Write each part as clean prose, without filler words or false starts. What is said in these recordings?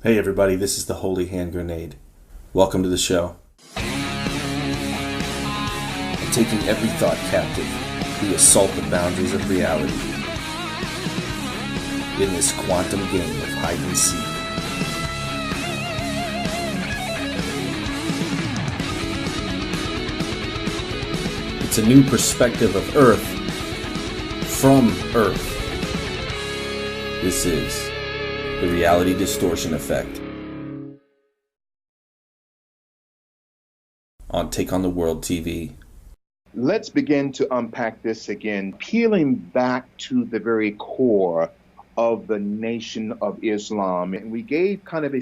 Hey everybody, this is the Holy Hand Grenade. Welcome to the show. Taking every thought captive, we assault the boundaries of reality in this quantum game of hide and seek. It's a new perspective of Earth from Earth. This is the Reality Distortion Effect on Take on the World TV. Let's begin to unpack this again, peeling back to the very core of the Nation of Islam. And we gave kind of a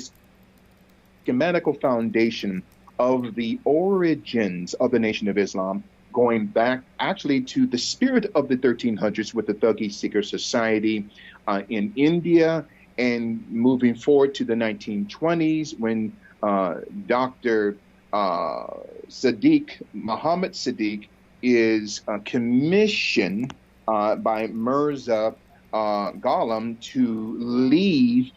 schematical foundation of the origins of the Nation of Islam, going back actually to the spirit of the 1300s with the Thuggee Seeker Society in India, and moving forward to the 1920s when Dr. Muhammad Sadiq is commissioned by Mirza Ghulam to leave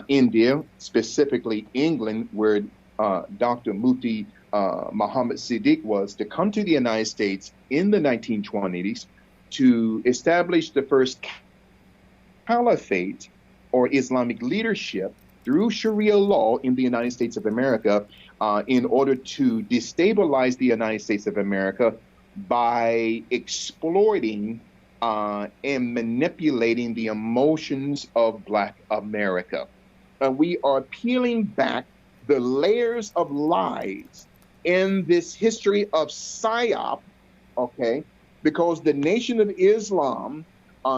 India, specifically England, where Dr. Mufti Muhammad Sadiq was, to come to the United States in the 1920s to establish the first caliphate or Islamic leadership through Sharia law in the United States of America in order to destabilize the United States of America by exploiting and manipulating the emotions of Black America. We are peeling back the layers of lies in this history of PSYOP, okay, because the Nation of Islam,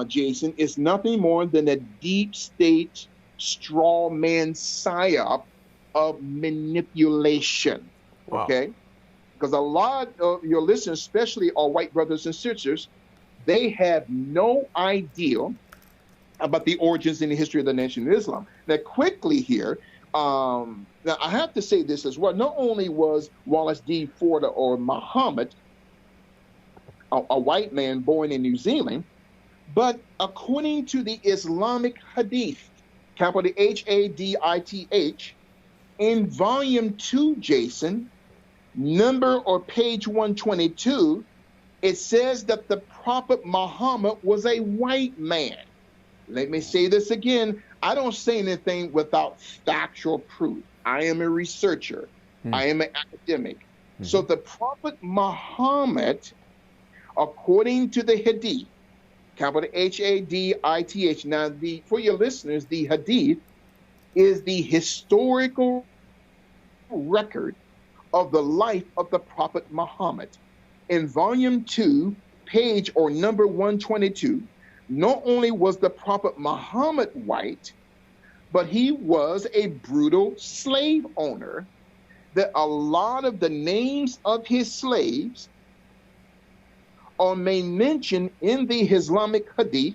Jason, is nothing more than a deep state straw man PSYOP of manipulation. Wow. Okay? Because a lot of your listeners, especially our white brothers and sisters, they have no idea about the origins and the history of the Nation of Islam. Now, quickly here, now I have to say this as well. Not only was Wallace D. Ford or Muhammad a white man born in New Zealand, but according to the Islamic Hadith, capital Hadith, in volume 2, Jason, number or page 122, it says that the Prophet Muhammad was a white man. Let me say this again. I don't say anything without factual proof. I am a researcher. I am an academic. So the Prophet Muhammad, according to the Hadith, capital Hadith. Now, for your listeners, the Hadith is the historical record of the life of the Prophet Muhammad. In volume 2, page or number 122, not only was the Prophet Muhammad white, but he was a brutal slave owner. That a lot of the names of his slaves are mentioned in the Islamic Hadith,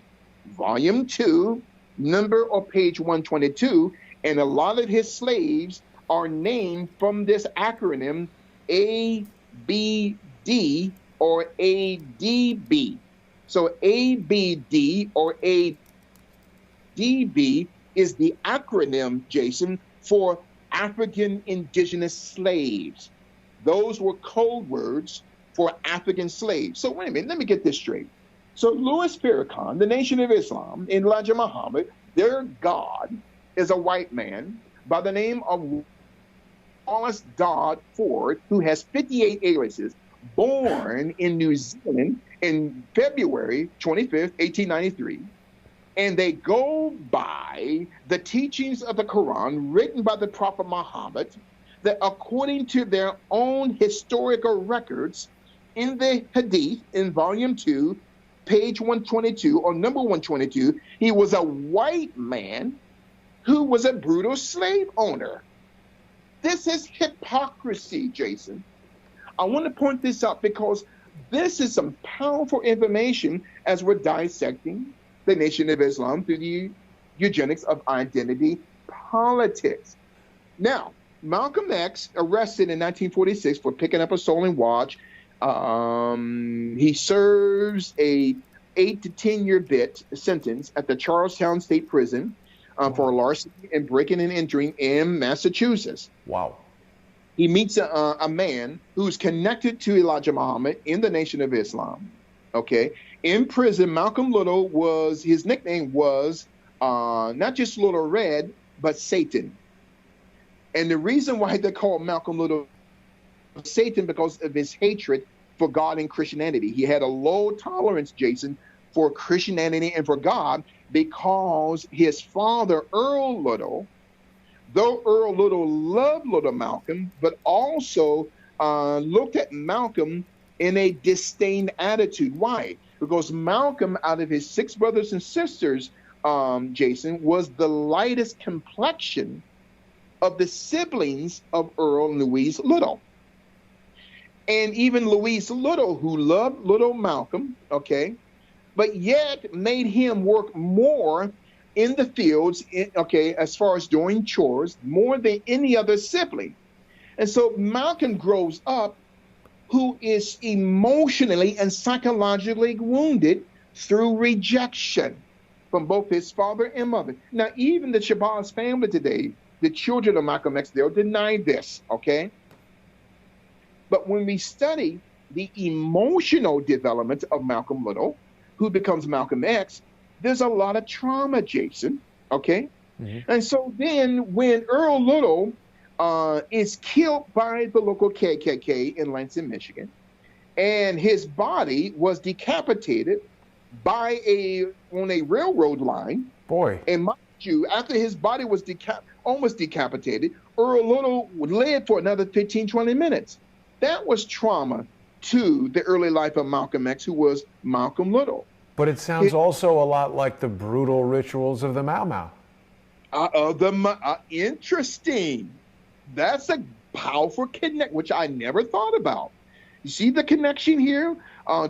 volume 2, number or page 122, and a lot of his slaves are named from this acronym ABD or ADB. So ABD or ADB is the acronym, Jason, for African indigenous slaves. Those were code words for African slaves. So wait a minute, let me get this straight. So Louis Farrakhan, the Nation of Islam, and Elijah Muhammad, their God is a white man by the name of Wallace Dodd Ford, who has 58 aliases, born in New Zealand in February 25th, 1893. And they go by the teachings of the Quran written by the Prophet Muhammad, that according to their own historical records, in the Hadith, in volume 2, page 122, or number 122, he was a white man who was a brutal slave owner. This is hypocrisy, Jason. I want to point this out because this is some powerful information as we're dissecting the Nation of Islam through the eugenics of identity politics. Now, Malcolm X, arrested in 1946 for picking up a stolen watch. He serves a 8 to 10 year bit sentence at the Charlestown State Prison. for larceny and breaking and entering in Massachusetts. Wow. He meets a man who's connected to Elijah Muhammad in the Nation of Islam. Okay. In prison, Malcolm Little his nickname was not just Little Red, but Satan. And the reason why they called Malcolm Little Satan because of his hatred for God and Christianity. He had a low tolerance, Jason, for Christianity and for God because his father, Earl Little, though Earl Little loved little Malcolm, but also looked at Malcolm in a disdain attitude. Why? Because Malcolm, out of his 6 brothers and sisters, Jason, was the lightest complexion of the siblings of Earl and Louise Little. And even Louise Little, who loved little Malcolm, okay, but yet made him work more in the fields, okay, as far as doing chores, more than any other sibling. And so Malcolm grows up who is emotionally and psychologically wounded through rejection from both his father and mother. Now, even the Shabazz family today, the children of Malcolm X, they'll deny this, okay? But when we study the emotional development of Malcolm Little, who becomes Malcolm X, there's a lot of trauma, Jason, okay? Mm-hmm. And so then when Earl Little is killed by the local KKK in Lansing, Michigan, and his body was decapitated on a railroad line. Boy. And mind you, after his body was almost decapitated, Earl Little lived for another 15, 20 minutes. That was trauma to the early life of Malcolm X, who was Malcolm Little. But it sounds also a lot like the brutal rituals of the Mau Mau. Interesting. That's a powerful connect, which I never thought about. You see the connection here?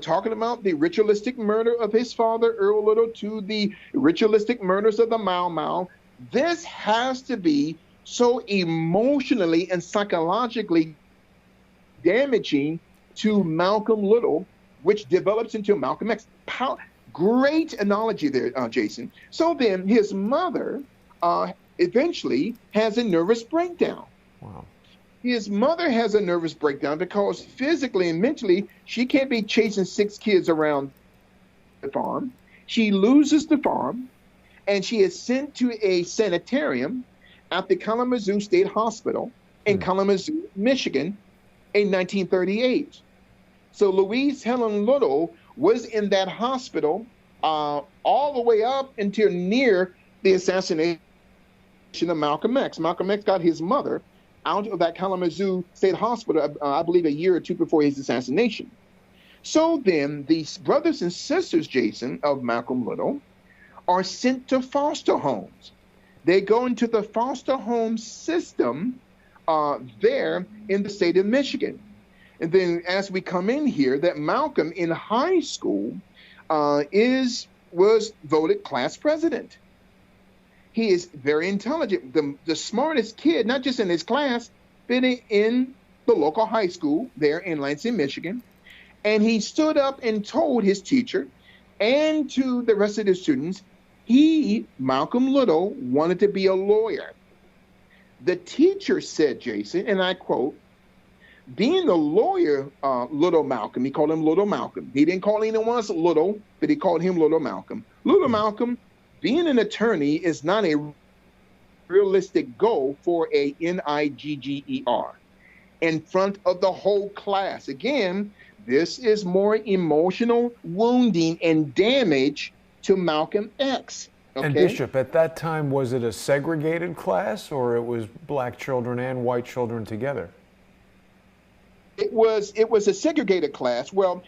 Talking about the ritualistic murder of his father, Earl Little, to the ritualistic murders of the Mau Mau. This has to be so emotionally and psychologically damaging to Malcolm Little, which develops into Malcolm X. Great analogy there, Jason. So then his mother eventually has a nervous breakdown. Wow. His mother has a nervous breakdown because physically and mentally, she can't be chasing 6 kids around the farm. She loses the farm, and she is sent to a sanitarium at the Kalamazoo State Hospital in Kalamazoo, Michigan, in 1938. So Louise Helen Little was in that hospital all the way up until near the assassination of Malcolm X. Malcolm X got his mother out of that Kalamazoo State Hospital, I believe a year or 2 before his assassination. So then these brothers and sisters, Jason, of Malcolm Little, are sent to foster homes. They go into the foster home system there in the state of Michigan. And then as we come in here, that Malcolm in high school was voted class president. He is very intelligent, the smartest kid, not just in his class, but in the local high school there in Lansing, Michigan. And he stood up and told his teacher and to the rest of the students, Malcolm Little, wanted to be a lawyer. The teacher said, Jason, and I quote, being a lawyer, Little Malcolm, he called him Little Malcolm. He didn't call anyone else Little, but he called him Little Malcolm. Little Malcolm, being an attorney is not a realistic goal for a NIGGER in front of the whole class. Again, this is more emotional wounding and damage to Malcolm X. Okay? And Bishop, at that time, was it a segregated class, or it was black children and white children together? It was a segregated class. Well,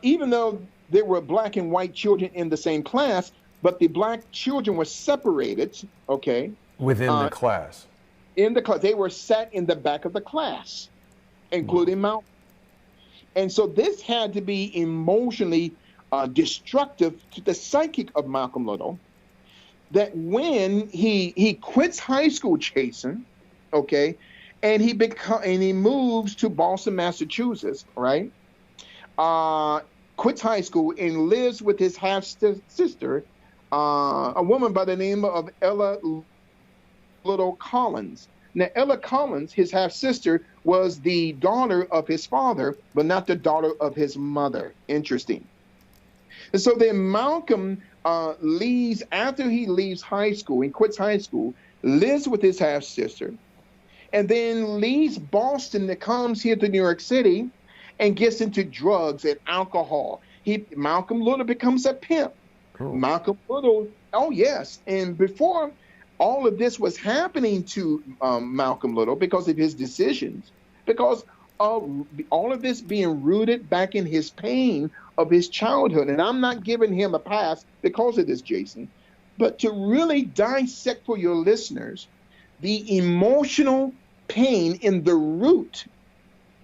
even though there were black and white children in the same class, but the black children were separated, okay? Within the class. In the class. They were sat in the back of the class, including Malcolm. And so this had to be emotionally destructive to the psychic of Malcolm Little, that when he quits high school, Jason, okay, and he moves to Boston, Massachusetts, right? Quits high school and lives with his half sister a woman by the name of Ella Little Collins. Now, Ella Collins, his half sister, was the daughter of his father, but not the daughter of his mother. Interesting. And so then Malcolm leaves, after he leaves high school, he quits high school, lives with his half sister, and then leaves Boston that comes here to New York City and gets into drugs and alcohol. Malcolm Little becomes a pimp. Cool. Malcolm Little, oh yes. And before all of this was happening to Malcolm Little, because of his decisions, because of all of this being rooted back in his pain of his childhood. And I'm not giving him a pass because of this, Jason, but to really dissect for your listeners the emotional pain in the root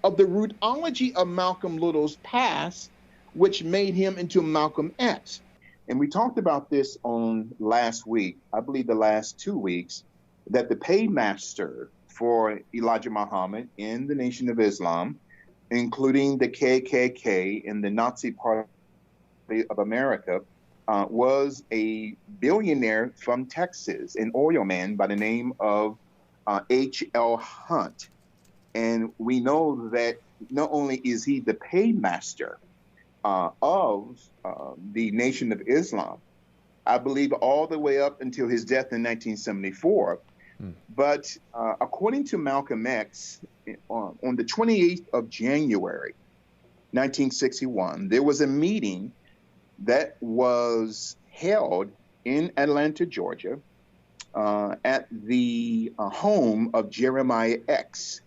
of the rootology of Malcolm Little's past, which made him into Malcolm X. And we talked about this on last week, I believe the last 2 weeks, that the paymaster for Elijah Muhammad in the Nation of Islam, including the KKK and the Nazi Party of America, was a billionaire from Texas, an oil man by the name of H.L. Hunt. And we know that not only is he the paymaster of the Nation of Islam, I believe all the way up until his death in 1974, but according to Malcolm X, on the 28th of January, 1961, there was a meeting that was held in Atlanta, Georgia, at the home of Jeremiah X.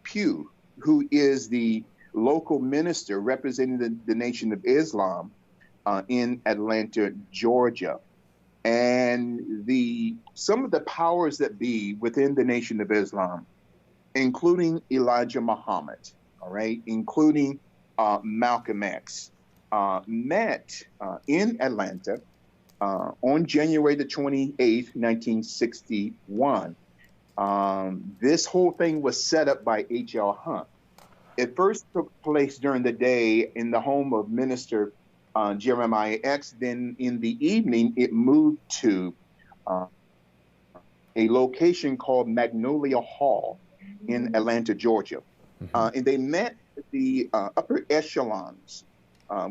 Pugh, who is the local minister representing the Nation of Islam in Atlanta, Georgia. And some of the powers that be within the Nation of Islam, including Elijah Muhammad, all right, including Malcolm X, met in Atlanta on January the 28th, 1961. This whole thing was set up by H.L. Hunt. It first took place during the day in the home of Minister Jeremiah X. Then in the evening, it moved to a location called Magnolia Hall in Atlanta, Georgia. And they met the upper echelons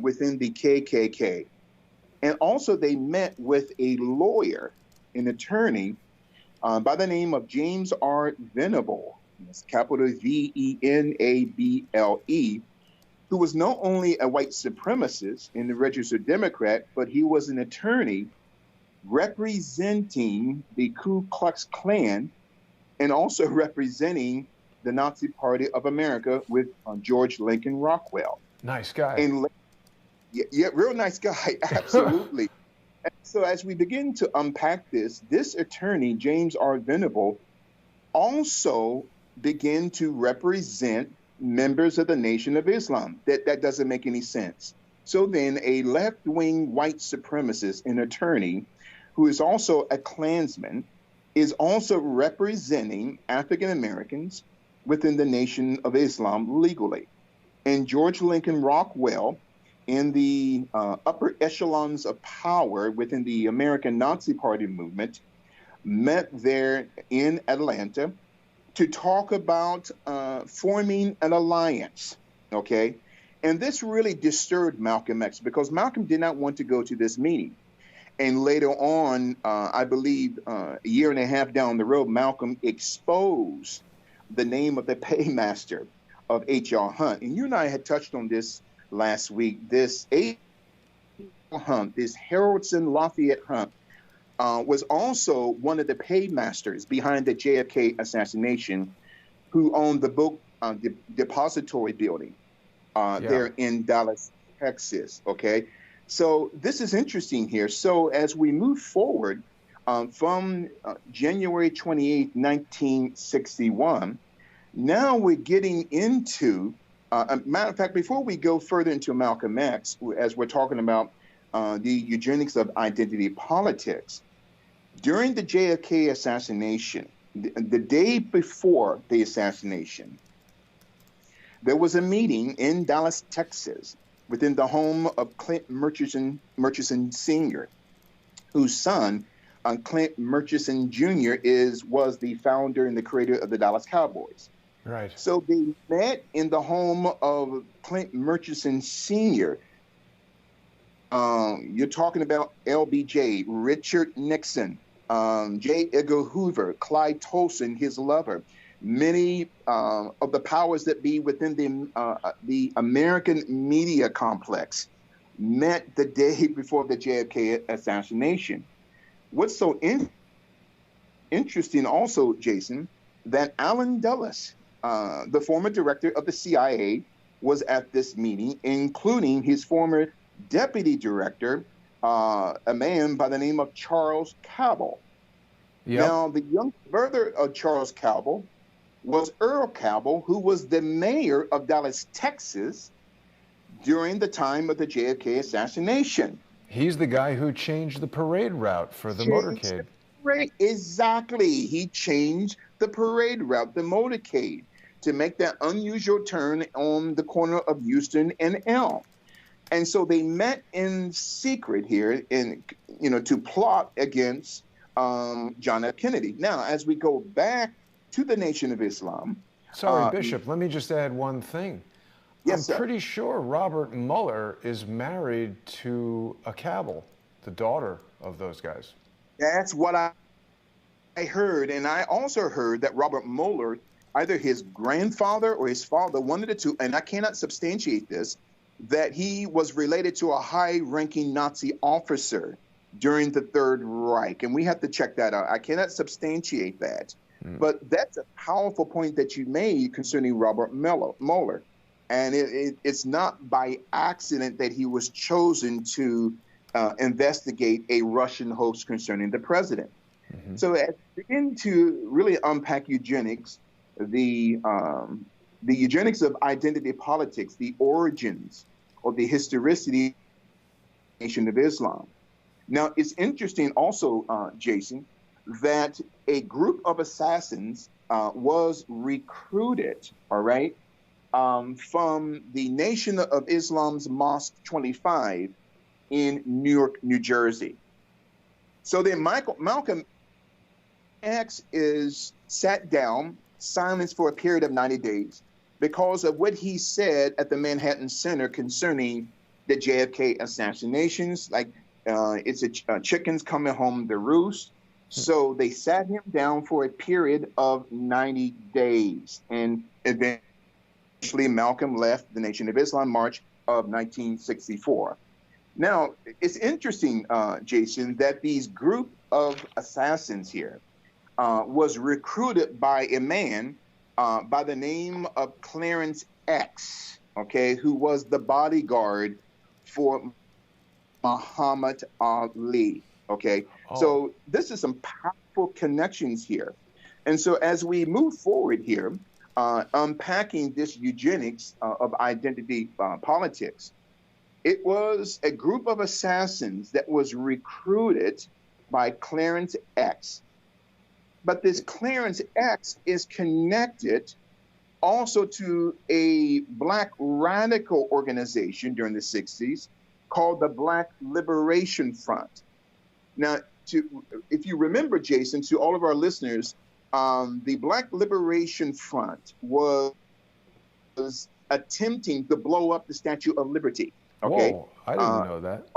within the KKK. And also they met with a lawyer, an attorney, by the name of James R. Venable, capital Venable, who was not only a white supremacist and a registered Democrat, but he was an attorney representing the Ku Klux Klan and also representing the Nazi Party of America with George Lincoln Rockwell. Nice guy. And yeah, real nice guy, absolutely. And so as we begin to unpack this attorney, James R. Venable, also began to represent members of the Nation of Islam. That doesn't make any sense. So then a left-wing white supremacist, an attorney, who is also a Klansman, is also representing African Americans within the Nation of Islam legally. And George Lincoln Rockwell, in the upper echelons of power within the American Nazi Party movement, met there in Atlanta to talk about forming an alliance, okay? And this really disturbed Malcolm X because Malcolm did not want to go to this meeting. And later on, I believe a year and a half down the road, Malcolm exposed the name of the paymaster of H.R. Hunt. And you and I had touched on this last week. This H.R. Hunt, this Haroldson Lafayette Hunt, was also one of the paymasters behind the JFK assassination, who owned the book depository building there in Dallas, Texas. Okay, so this is interesting here. So as we move forward from January 28, 1961, now we're getting into, matter of fact, before we go further into Malcolm X, as we're talking about the eugenics of identity politics, during the JFK assassination, the day before the assassination, there was a meeting in Dallas, Texas, within the home of Clint Murchison Sr., whose son, Clint Murchison Jr., was the founder and the creator of the Dallas Cowboys. Right. So they met in the home of Clint Murchison Sr. You're talking about LBJ, Richard Nixon, J. Edgar Hoover, Clyde Tolson, his lover, many of the powers that be within the American media complex met the day before the JFK assassination. What's so interesting also, Jason, that Allen Dulles, the former director of the CIA, was at this meeting, including his former deputy director, a man by the name of Charles Cabell. Yep. Now, the young brother of Charles Cabell was Earl Cabell, who was the mayor of Dallas, Texas, during the time of the JFK assassination. He's the guy who changed the parade route for the motorcade. Exactly. He changed the parade route, the motorcade, to make that unusual turn on the corner of Houston and Elm. And so they met in secret here to plot against John F. Kennedy. Now, as we go back to the Nation of Islam. Sorry, Bishop, let me just add one thing. Yes, I'm pretty sure Robert Mueller is married to a Cabell, the daughter of those guys. That's what I heard. And I also heard that Robert Mueller, either his grandfather or his father, one of the two, and I cannot substantiate this, that he was related to a high-ranking Nazi officer during the Third Reich. And we have to check that out. I cannot substantiate that. But that's a powerful point that you made concerning Robert Mueller. And it's not by accident that he was chosen to investigate a Russian hoax concerning the president. So as we begin to really unpack eugenics, the eugenics of identity politics, the origins or the historicity of the Nation of Islam. Now, it's interesting also, Jason, that a group of assassins was recruited, all right, from the Nation of Islam's Mosque 25 in Newark, New Jersey. So then Malcolm X is sat down, silenced for a period of 90 days because of what he said at the Manhattan Center concerning the JFK assassinations, like it's chickens coming home to roost. So they sat him down for a period of 90 days. And eventually Malcolm left the Nation of Islam March of 1964. Now, it's interesting, Jason, that these group of assassins here was recruited by a man by the name of Clarence X, okay, who was the bodyguard for Muhammad Ali. Okay, So this is some powerful connections here. And so as we move forward here, unpacking this eugenics of identity politics, it was a group of assassins that was recruited by Clarence X. But this Clarence X is connected also to a Black radical organization during the 60s called the Black Liberation Front. Now, if you remember, Jason, to all of our listeners, the Black Liberation Front was attempting to blow up the Statue of Liberty. Okay? Whoa, I didn't know that.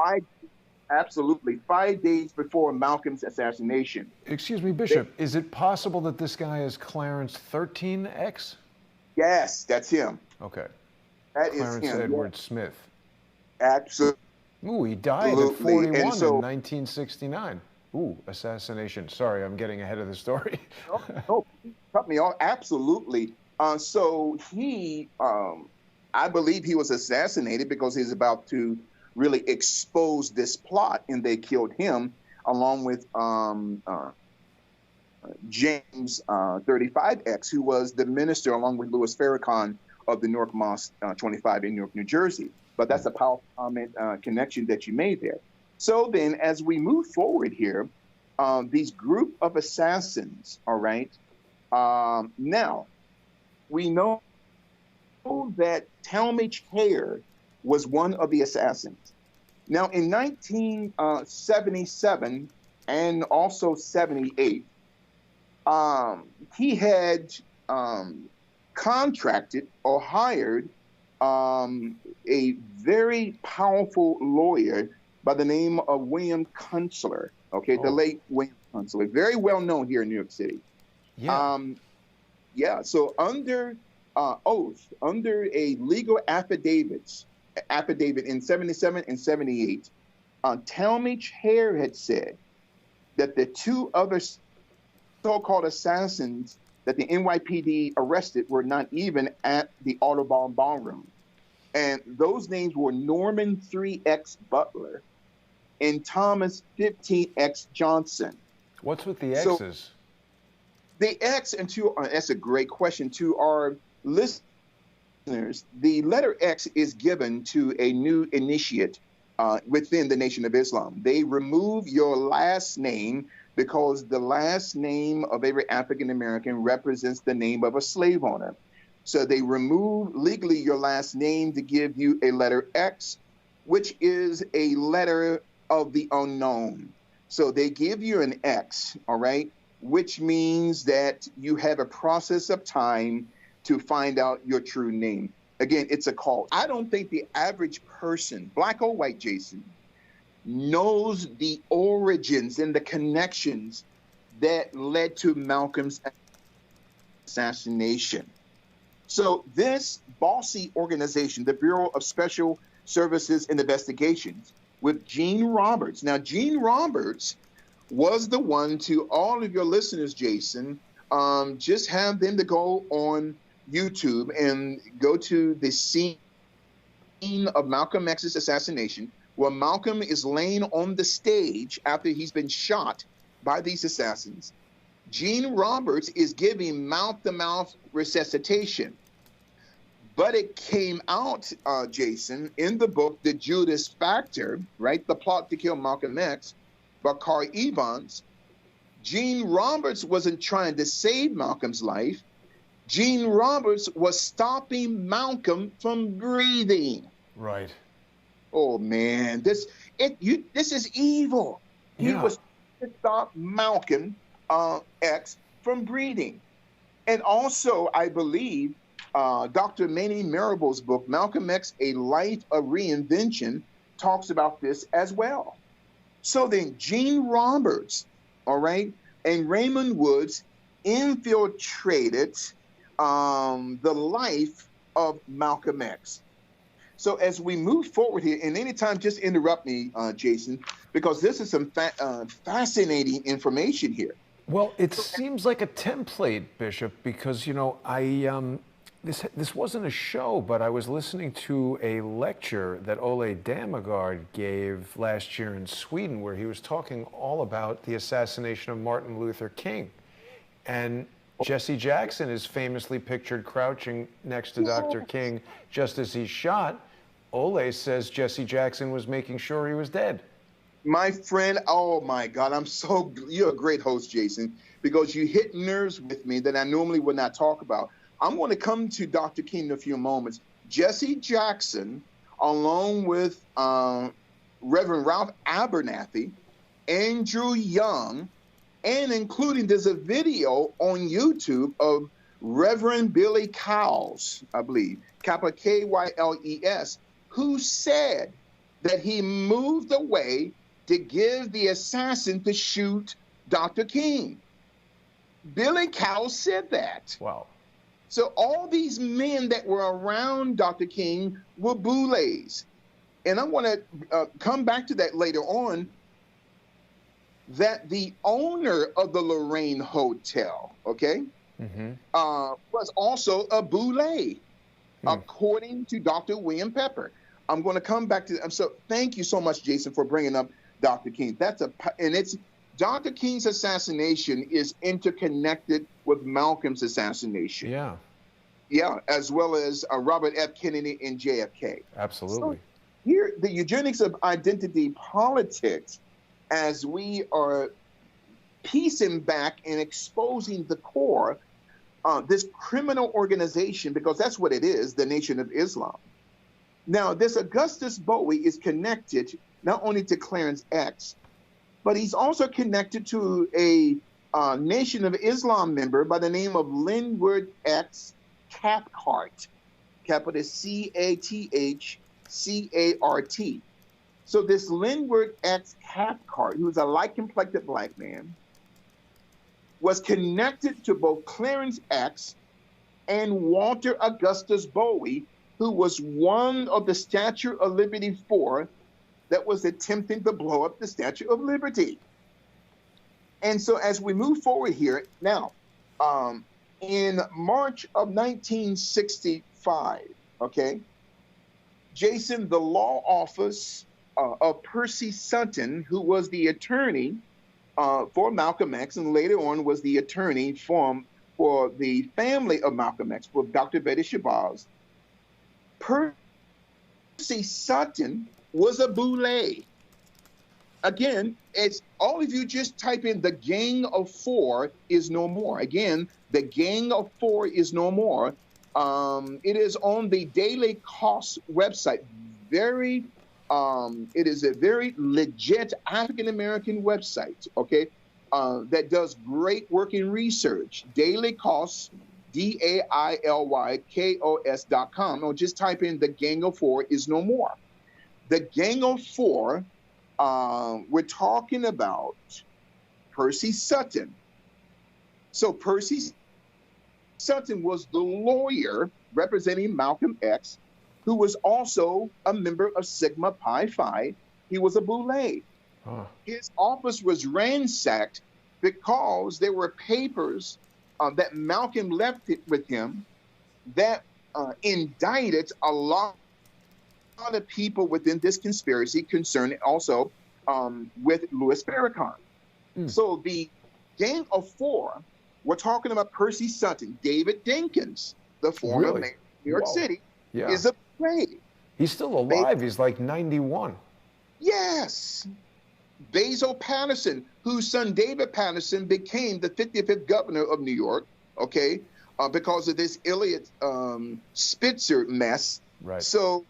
5 days before Malcolm's assassination. Excuse me, Bishop, is it possible that this guy is Clarence 13X? Yes, that's him. Okay. That Clarence is him. Edward Smith. Absolutely. Ooh, he died at 41 in And so- 1969. Ooh, assassination. Sorry, I'm getting ahead of the story. No, cut me off. Absolutely. So he, I believe he was assassinated because he's about to really expose this plot, and they killed him along with James 35X, who was the minister along with Louis Farrakhan of the Newark Mosque 25 in Newark, New Jersey. But that's a powerful comment connection that you made there. So then as we move forward here, these group of assassins, all right, now we know that Talmadge Hayer was one of the assassins. Now, in 1977 and also 78, he had contracted or hired a very powerful lawyer by the name of William Kunstler. Okay, the late William Kunstler, very well known here in New York City. Yeah. So under oath, under a legal affidavit in 77 and 78, Talmadge Hare had said that the two other so-called assassins that the NYPD arrested were not even at the Audubon Ballroom. And those names were Norman 3X Butler and Thomas 15X Johnson. What's with the X's? So, the X, and that's a great question. To our listeners, the letter X is given to a new initiate within the Nation of Islam. They remove your last name because the last name of every African American represents the name of a slave owner. So they remove legally your last name to give you a letter X, which is a letter of the unknown. So they give you an X, all right, which means that you have a process of time to find out your true name. Again, it's a cult. I don't think the average person, black or white, Jason, knows the origins and the connections that led to Malcolm's assassination. So this bossy organization, the Bureau of Special Services and Investigations, with Gene Roberts. Now, Gene Roberts was the one, to all of your listeners, Jason, just have them to go on YouTube and go to the scene of Malcolm X's assassination, where Malcolm is laying on the stage after he's been shot by these assassins. Gene Roberts is giving mouth-to-mouth resuscitation. But it came out, Jason, in the book, The Judas Factor, right? The Plot to Kill Malcolm X, by Carl Evans. Gene Roberts wasn't trying to save Malcolm's life. Gene Roberts was stopping Malcolm from breathing. Right. Oh, man, this is evil. Yeah. He was to stop Malcolm X from breathing. And also, I believe, Dr. Manny Marable's book, Malcolm X, A Life of Reinvention, talks about this as well. So then Gene Roberts, all right, and Raymond Woods infiltrated the life of Malcolm X. So as we move forward here, and anytime, just interrupt me, Jason, because this is some fascinating information here. Well, it seems like a template, Bishop, because, you know, this wasn't a show, but I was listening to a lecture that Ole Dammegard gave last year in Sweden, where he was talking all about the assassination of Martin Luther King. And Jesse Jackson is famously pictured crouching next to Dr. King just as he's shot. Ole says Jesse Jackson was making sure he was dead. My friend, oh my God, you're a great host, Jason, because you hit nerves with me that I normally would not talk about. I'm going to come to Dr. King in a few moments. Jesse Jackson, along with Reverend Ralph Abernathy, Andrew Young, and including, there's a video on YouTube of Reverend Billy Kyles, I believe, capital Kyles, who said that he moved away to give the assassin to shoot Dr. King. Billy Kyles said that. Wow. So all these men that were around Dr. King were boulets. And I want to come back to that later on, that the owner of the Lorraine Hotel, okay, was also a boulet, according to Dr. William Pepper. I'm going to come back to that. So thank you so much, Jason, for bringing up Dr. King. Dr. King's assassination is interconnected with Malcolm's assassination. Yeah. Yeah, as well as Robert F. Kennedy and JFK. Absolutely. So here, the eugenics of identity politics, as we are piecing back and exposing the core, this criminal organization, because that's what it is, the Nation of Islam. Now, this Augustus Bowie is connected not only to Clarence X, but he's also connected to a Nation of Islam member by the name of Linwood X Cathcart, capital Cathcart. So this Linwood X Cathcart, who is a light-complected black man, was connected to both Clarence X and Walter Augustus Bowie, who was one of the Statue of Liberty 4 that was attempting to blow up the Statue of Liberty. And so as we move forward here, now, in March of 1965, okay, Jason, the law office of Percy Sutton, who was the attorney for Malcolm X and later on was the attorney for the family of Malcolm X, for Dr. Betty Shabazz, Percy Sutton was a boule. Again, it's all of you just type in the Gang of Four is no more. Again, the Gang of Four is no more. It is on the Daily Cost website. It is a very legit African-American website, okay, that does great work in research. Daily Cost, DAILYKOS.com, or just type in the Gang of Four is no more. The Gang of Four, we're talking about Percy Sutton. So Percy Sutton was the lawyer representing Malcolm X, who was also a member of Sigma Pi Phi. He was a boule. Huh. His office was ransacked because there were papers that Malcolm left with him that indicted a lot of people within this conspiracy concerned also with Louis Farrakhan. So the Gang of Four, we're talking about Percy Sutton, David Dinkins, the former mayor of New York City, is a boule. He's still alive. He's like 91. Yes. Basil Patterson, whose son David Patterson became the 55th governor of New York, okay, because of this Elliot Spitzer mess. Right. So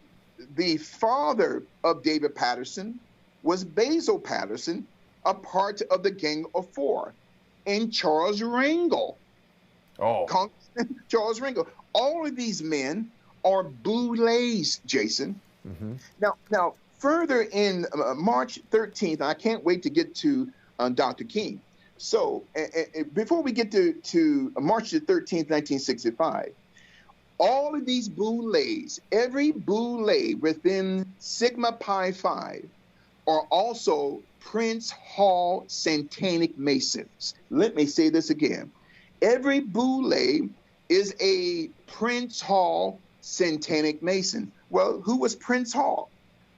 the father of David Patterson was Basil Patterson, a part of the Gang of Four, and Charles Rangel. Oh. Congressman Charles Rangel. All of these men are boules, Jason. Mm-hmm. Now, further in March 13th, I can't wait to get to Dr. King. So before we get to March the 13th, 1965, all of these boules, every boule within Sigma Pi Phi are also Prince Hall Satanic Masons. Let me say this again. Every boule is a Prince Hall Satanic Mason. Well, who was Prince Hall?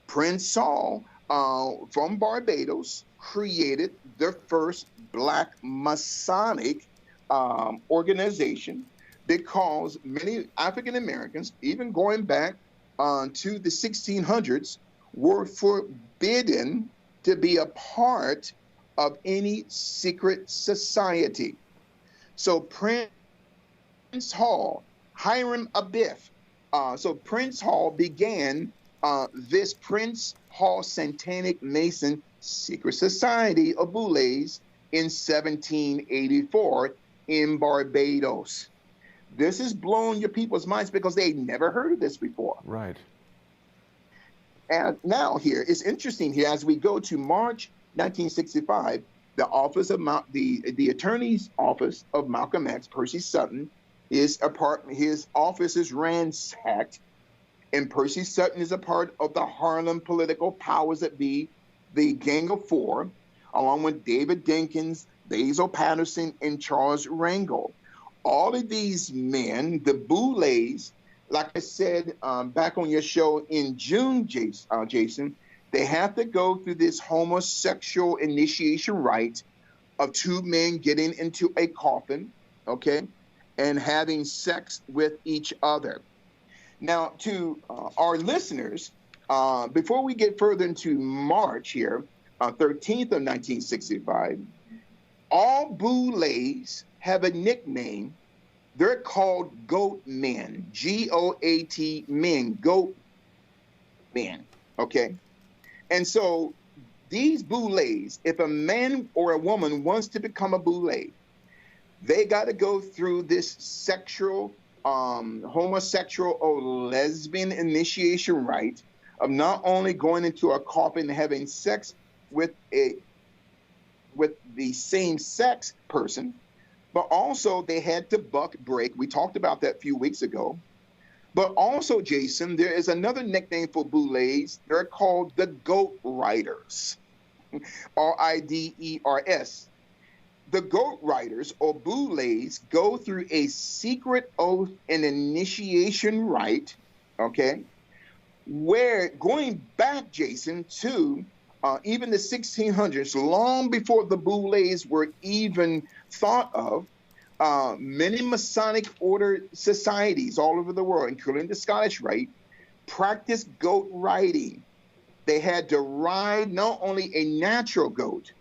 Prince Hall from Barbados created the first Black Masonic organization because many African Americans, even going back to the 1600s, were forbidden to be a part of any secret society. So Prince Hall, Hiram Abiff, so Prince Hall began this Prince Hall Satanic Mason secret society of boules in 1784 in Barbados. This has blown your people's minds because they never heard of this before. Right. And now here, it's interesting here, as we go to March 1965, the office of the attorney's office of Malcolm X, Percy Sutton, his office is ransacked, and Percy Sutton is a part of the Harlem political powers that be, the Gang of Four, along with David Dinkins, Basil Patterson, and Charles Rangel. All of these men, the boules, like I said back on your show in June, Jason, they have to go through this homosexual initiation rite of two men getting into a coffin, okay, and having sex with each other. Now, to our listeners, before we get further into March here, 13th of 1965, all boules have a nickname. They're called goat men, G-O-A-T men, goat men, okay? And so these boulets, if a man or a woman wants to become a boulet, they got to go through this sexual, homosexual or lesbian initiation rite of not only going into a coffin and having sex with the same sex person, but also they had to buck break. We talked about that a few weeks ago. But also, Jason, there is another nickname for boulets. They're called the goat riders, Riders. The goat riders or boulets go through a secret oath and initiation rite, okay, where going back, Jason, to even the 1600s, long before the boulets were even thought of, many Masonic order societies all over the world, including the Scottish Rite, practiced goat riding. They had to ride not only a natural goat,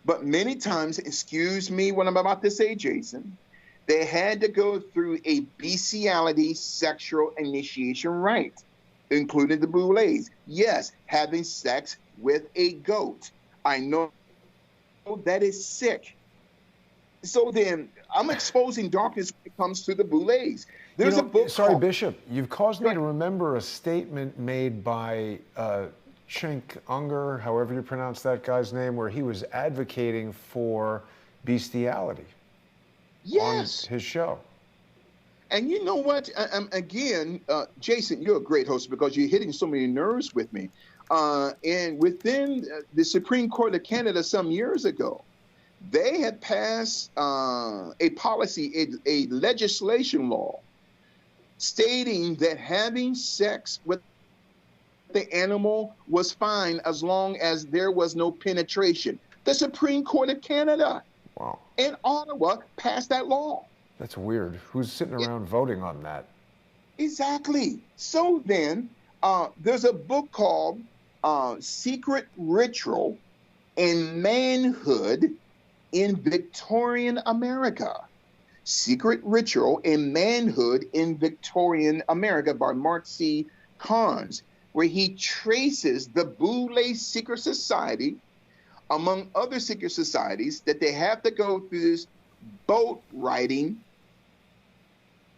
but many times, excuse me what I'm about to say, Jason, they had to go through a bestiality sexual initiation rite, including the boulets. Yes, having sex with a goat. I know that is sick. So then I'm exposing darkness when it comes to the boulets. There's a book Sorry, called, Bishop, you've caused me to remember a statement made by Cenk Unger, however you pronounce that guy's name, where he was advocating for bestiality yes, on his show. And you know what? Again, Jason, you're a great host because you're hitting so many nerves with me. And within the Supreme Court of Canada some years ago, they had passed a policy, a legislation law, stating that having sex with the animal was fine as long as there was no penetration. The Supreme Court of Canada in Ottawa passed that law. That's weird. Who's sitting around voting on that? Exactly. So then there's a book called Secret Ritual and Manhood in Victorian America. Secret Ritual and Manhood in Victorian America by Mark C. Carnes, where he traces the Boule secret society, among other secret societies, that they have to go through this boat riding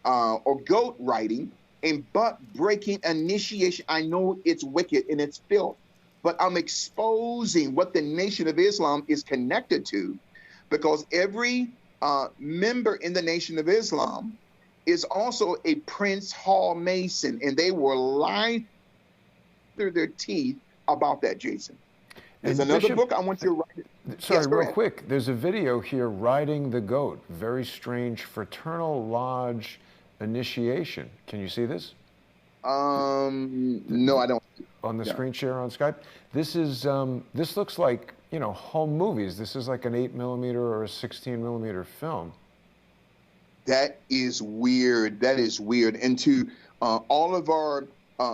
or goat riding and butt breaking initiation. I know it's wicked and it's filth, but I'm exposing what the Nation of Islam is connected to, because every member in the Nation of Islam is also a Prince Hall Mason, and they will lie through their teeth about that, Jason. There's another Bishop, book I want you to write. Sorry, yes, real quick. There's a video here, Riding the Goat. Very strange fraternal lodge initiation. Can you see this? No, I don't. On the screen share on Skype. This is this looks like, you know, home movies. This is like an 8mm or a 16mm film. That is weird. That is weird. And to all of our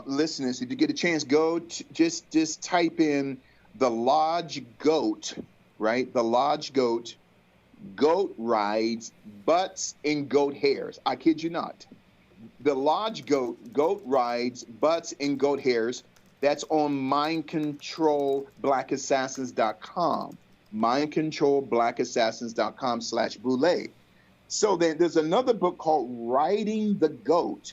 listeners, if you get a chance, go just type in the Lodge Goat, right? The Lodge Goat, goat rides, butts, and goat hairs. I kid you not. The Lodge Goat, goat rides, butts, and goat hairs. That's on mindcontrolblackassassins.com. mindcontrolblackassassins.com/boule. So then there's another book called Riding the Goat,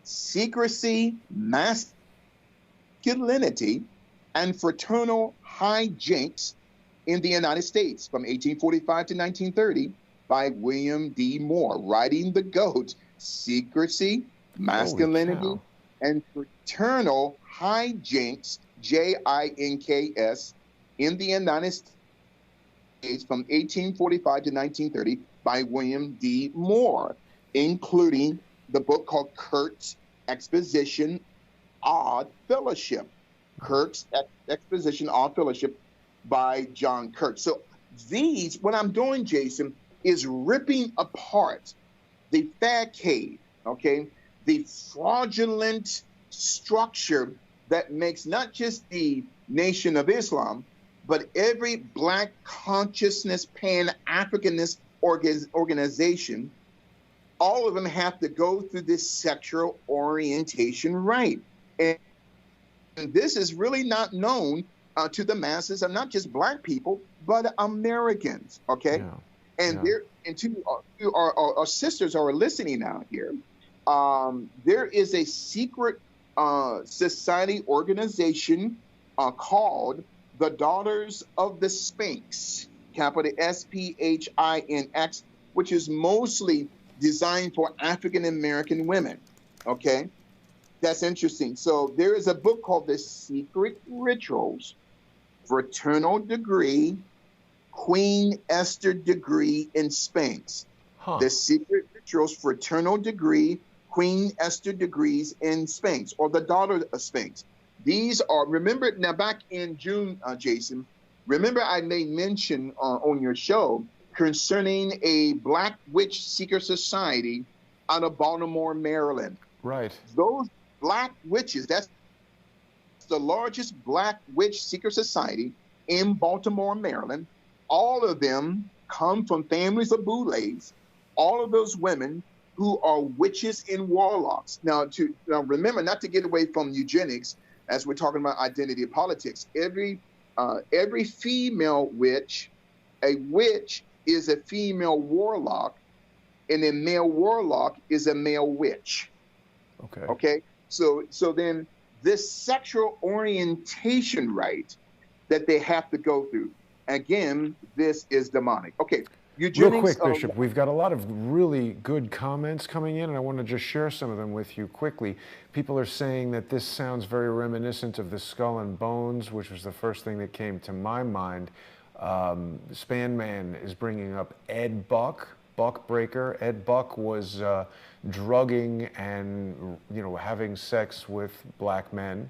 Secrecy, Masculinity, and Fraternal Hijinks in the United States from 1845 to 1930 by William D. Moore. Riding the Goat, Secrecy, Masculinity, and Fraternal Hijinks, Jinks, in the United States from 1845 to 1930 by William D. Moore, including the book called Kirk's Exposition Odd Fellowship. Kirk's Exposition Odd Fellowship by John Kirk. So these, what I'm doing, Jason, is ripping apart the facade, okay, the fraudulent structure that makes not just the Nation of Islam, but every Black consciousness, Pan-Africanist organization. All of them have to go through this sexual orientation rite. And this is really not known to the masses, and not just black people, but Americans. Okay, Yeah. and Yeah. there, and to our sisters who are listening out here, there is a secret society organization called the Daughters of the Sphinx, capital SPHINX, which is mostly designed for African American women. Okay, that's interesting. So there is a book called The Secret Rituals, Fraternal Degree, Queen Esther Degree in Sphinx. Huh. The Secret Rituals, Fraternal Degree, Queen Esther Degrees in Sphinx, or the Daughter of Sphinx. These are, remember, now back in June, Jason, remember I made mention on your show concerning a Black Witch Seeker Society out of Baltimore, Maryland. Right. Those Black witches, that's the largest Black Witch Seeker Society in Baltimore, Maryland. All of them come from families of boulets. All of those women who are witches and warlocks. Now remember, not to get away from eugenics, as we're talking about identity politics. Every female witch, a witch is a female warlock, and a male warlock is a male witch. Okay. Okay. So then this sexual orientation right that they have to go through. Again, this is demonic. Okay. Real quick, Bishop, we've got a lot of really good comments coming in, and I want to just share some of them with you quickly. People are saying that this sounds very reminiscent of the Skull and Bones, which was the first thing that came to my mind. Spanman is bringing up Ed Buck, Buck Breaker. Ed Buck was drugging and having sex with black men.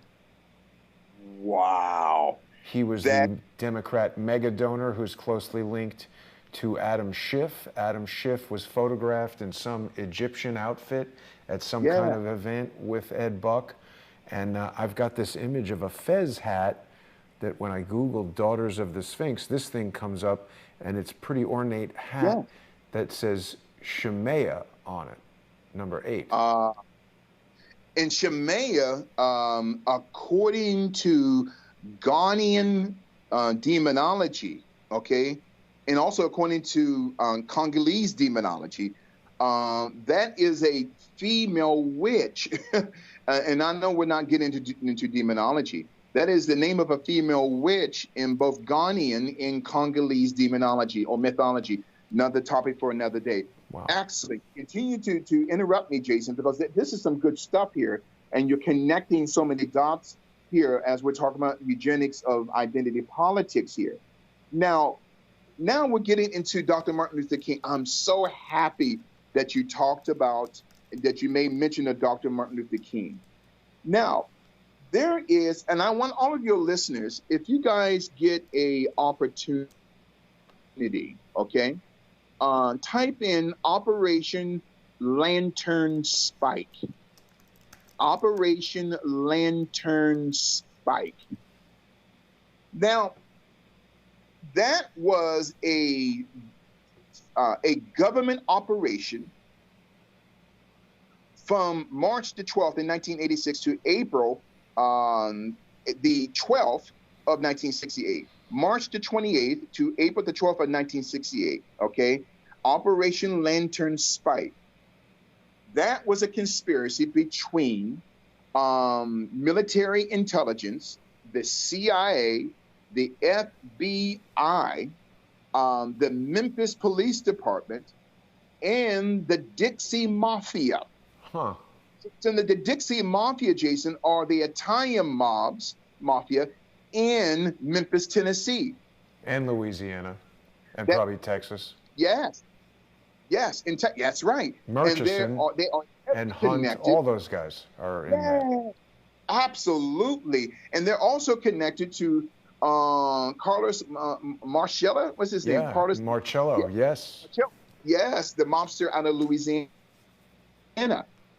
Wow. He was the Democrat mega donor who's closely linked to Adam Schiff. Adam Schiff was photographed in some Egyptian outfit at some kind of event with Ed Buck. And I've got this image of a fez hat that when I Googled Daughters of the Sphinx, this thing comes up, and it's a pretty ornate hat that says Shemaiah on it, number 8. And Shemaiah, according to Ghanaian demonology, okay, and also according to Congolese demonology, that is a female witch. And I know we're not getting into demonology. That is the name of a female witch in both Ghanaian and Congolese demonology or mythology. Another topic for another day. Wow. Excellent. Continue to interrupt me, Jason, because this is some good stuff here. And you're connecting so many dots here as we're talking about eugenics of identity politics here. Now we're getting into Dr. Martin Luther King. I'm so happy that you talked about, that you made mention of Dr. Martin Luther King. Now, there is, and I want all of your listeners, if you guys get a opportunity, okay, type in Operation Lantern Spike. Operation Lantern Spike. Now, that was a government operation from March the 12th in 1986 to April the 12th of 1968. March the 28th to April the 12th of 1968, okay? Operation Lantern Spike. That was a conspiracy between military intelligence, the CIA, the FBI, the Memphis Police Department, and the Dixie Mafia. Huh. So the Dixie Mafia, Jason, are the Italian mafia in Memphis, Tennessee. And Louisiana. And probably Texas. Yes. Yes. That's right. Murchison and they are and Hunt, connected. all those guys are in that. Absolutely. And they're also connected to Carlos Marcella. What's his name? Carlos Marcello, yes. Yes, the mobster out of Louisiana.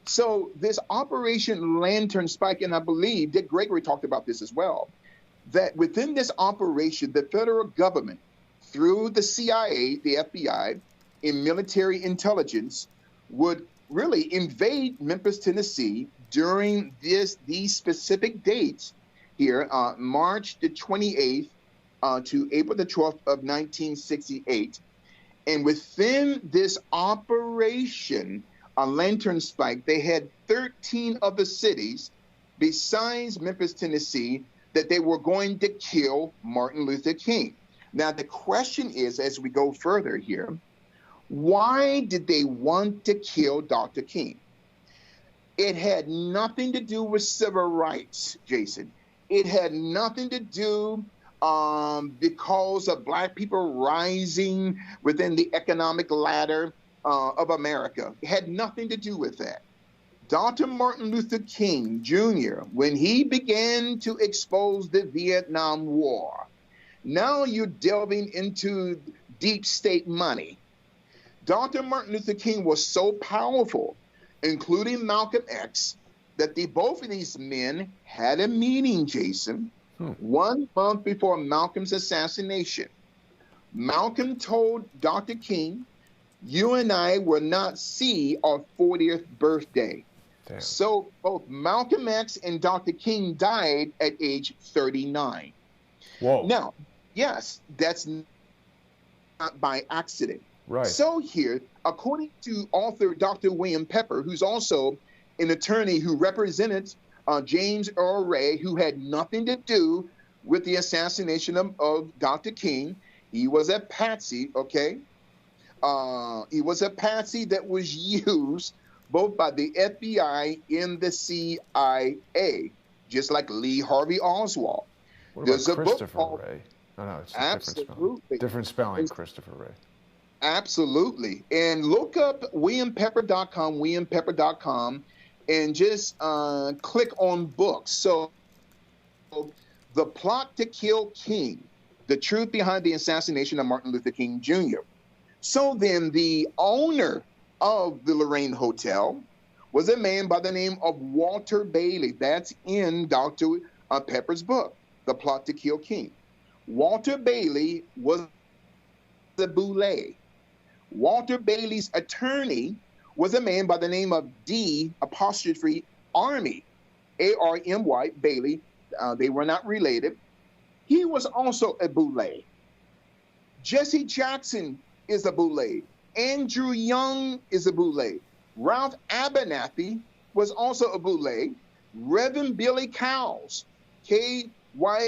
So this Operation Lantern Spike, and I believe Dick Gregory talked about this as well, that within this operation, the federal government, through the CIA, the FBI, and military intelligence, would really invade Memphis, Tennessee during these specific dates here, March the 28th to April the 12th of 1968. And within this operation, Lantern Spike, they had 13 other cities besides Memphis, Tennessee, that they were going to kill Martin Luther King. Now, the question is, as we go further here, why did they want to kill Dr. King? It had nothing to do with civil rights, Jason. It had nothing to do because of Black people rising within the economic ladder of America. It had nothing to do with that. Dr. Martin Luther King Jr., when he began to expose the Vietnam War, now you're delving into deep state money. Dr. Martin Luther King was so powerful, including Malcolm X, that both of these men had a meeting, Jason, 1 month before Malcolm's assassination. Malcolm told Dr. King, you and I will not see our 40th birthday. Damn. So both Malcolm X and Dr. King died at age 39. Whoa. Now, yes, that's not by accident. Right. So here, according to author Dr. William Pepper, who's also an attorney who represented James Earl Ray, who had nothing to do with the assassination of Dr. King. He was a patsy, okay? He was a patsy that was used both by the FBI and the CIA, just like Lee Harvey Oswald. What There's about a book Christopher called, Ray? Oh, no, it's a absolutely. different spelling, Christopher Ray. Absolutely. And look up WilliamPepper.com, WilliamPepper.com, and just click on books. So, The Plot to Kill King, The Truth Behind the Assassination of Martin Luther King Jr. So then the owner of the Lorraine Hotel was a man by the name of Walter Bailey. That's in Dr. Pepper's book, The Plot to Kill King. Walter Bailey was a boule. Walter Bailey's attorney was a man by the name of D' Army, A-R-M-Y, Bailey. They were not related. He was also a boule. Jesse Jackson is a boule. Andrew Young is a boule. Ralph Abernathy was also a boule. Reverend Billy Cowles, Kyles,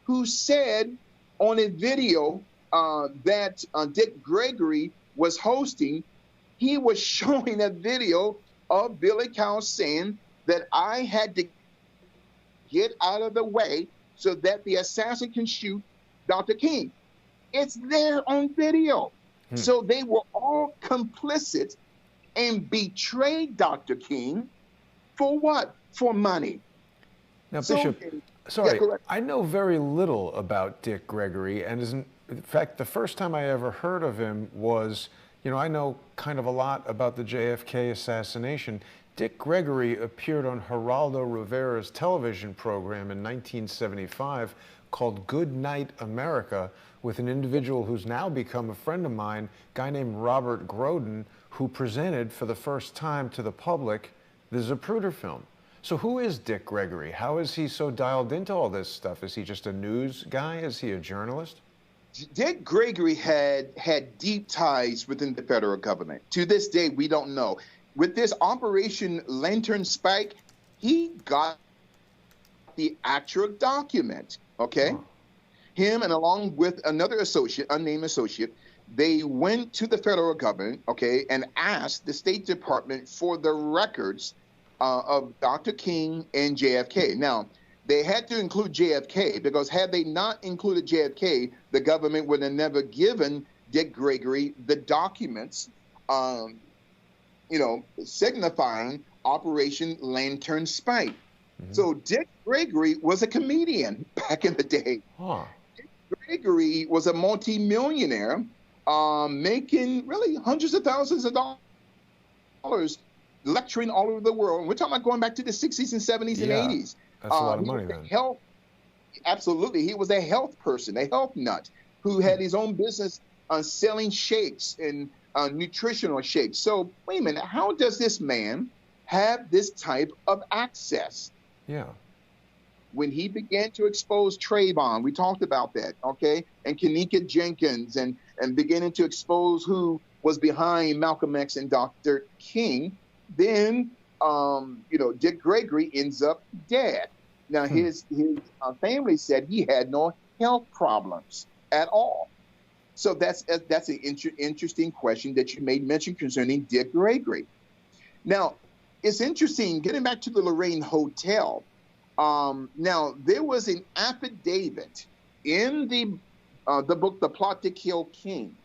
who said on a video that Dick Gregory was hosting, he was showing a video of Billy Cowles saying that I had to get out of the way so that the assassin can shoot Dr. King. It's there on video. So they were all complicit and betrayed Dr. King for what? For money. Now, Bishop, sorry, I know very little about Dick Gregory, and in fact, the first time I ever heard of him was, I know kind of a lot about the JFK assassination. Dick Gregory appeared on Geraldo Rivera's television program in 1975 called Good Night America, with an individual who's now become a friend of mine, a guy named Robert Grodin, who presented for the first time to the public the Zapruder film. So who is Dick Gregory? How is he so dialed into all this stuff? Is he just a news guy? Is he a journalist? Dick Gregory had deep ties within the federal government. To this day, we don't know. With this Operation Lantern Spike, he got the actual document, okay? Oh. Him and along with another associate, unnamed associate, they went to the federal government, okay, and asked the State Department for the records of Dr. King and JFK. Now, they had to include JFK because had they not included JFK, the government would have never given Dick Gregory the documents, signifying Operation Lantern Spike. Mm-hmm. So Dick Gregory was a comedian back in the day. Huh. Dick Gregory was a multimillionaire, making really hundreds of thousands of dollars lecturing all over the world. And we're talking about going back to the 60s and 70s and 80s. That's a lot of money then. Absolutely. He was a health person, a health nut, who had his own business selling shakes and nutritional shakes. So wait a minute, how does this man have this type of access? Yeah. when he began to expose Trayvon, we talked about that, okay, and Kanika Jenkins, and beginning to expose who was behind Malcolm X and Dr. King, then Dick Gregory ends up dead. Now his family said he had no health problems at all. So that's an interesting question that you made mention concerning Dick Gregory. Now, it's interesting, getting back to the Lorraine Hotel. Now, there was an affidavit in the book, The Plot to Kill King.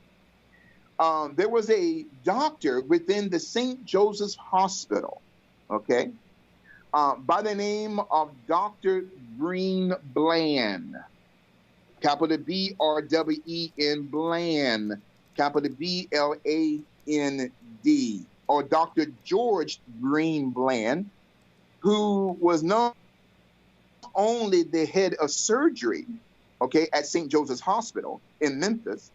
There was a doctor within the St. Joseph's Hospital, okay, by the name of Dr. Green Bland, capital B-R-W-E-N Bland, capital B-L-A-N-D, or Dr. George Green Bland, who was not only the head of surgery, okay, at St. Joseph's Hospital in Memphis,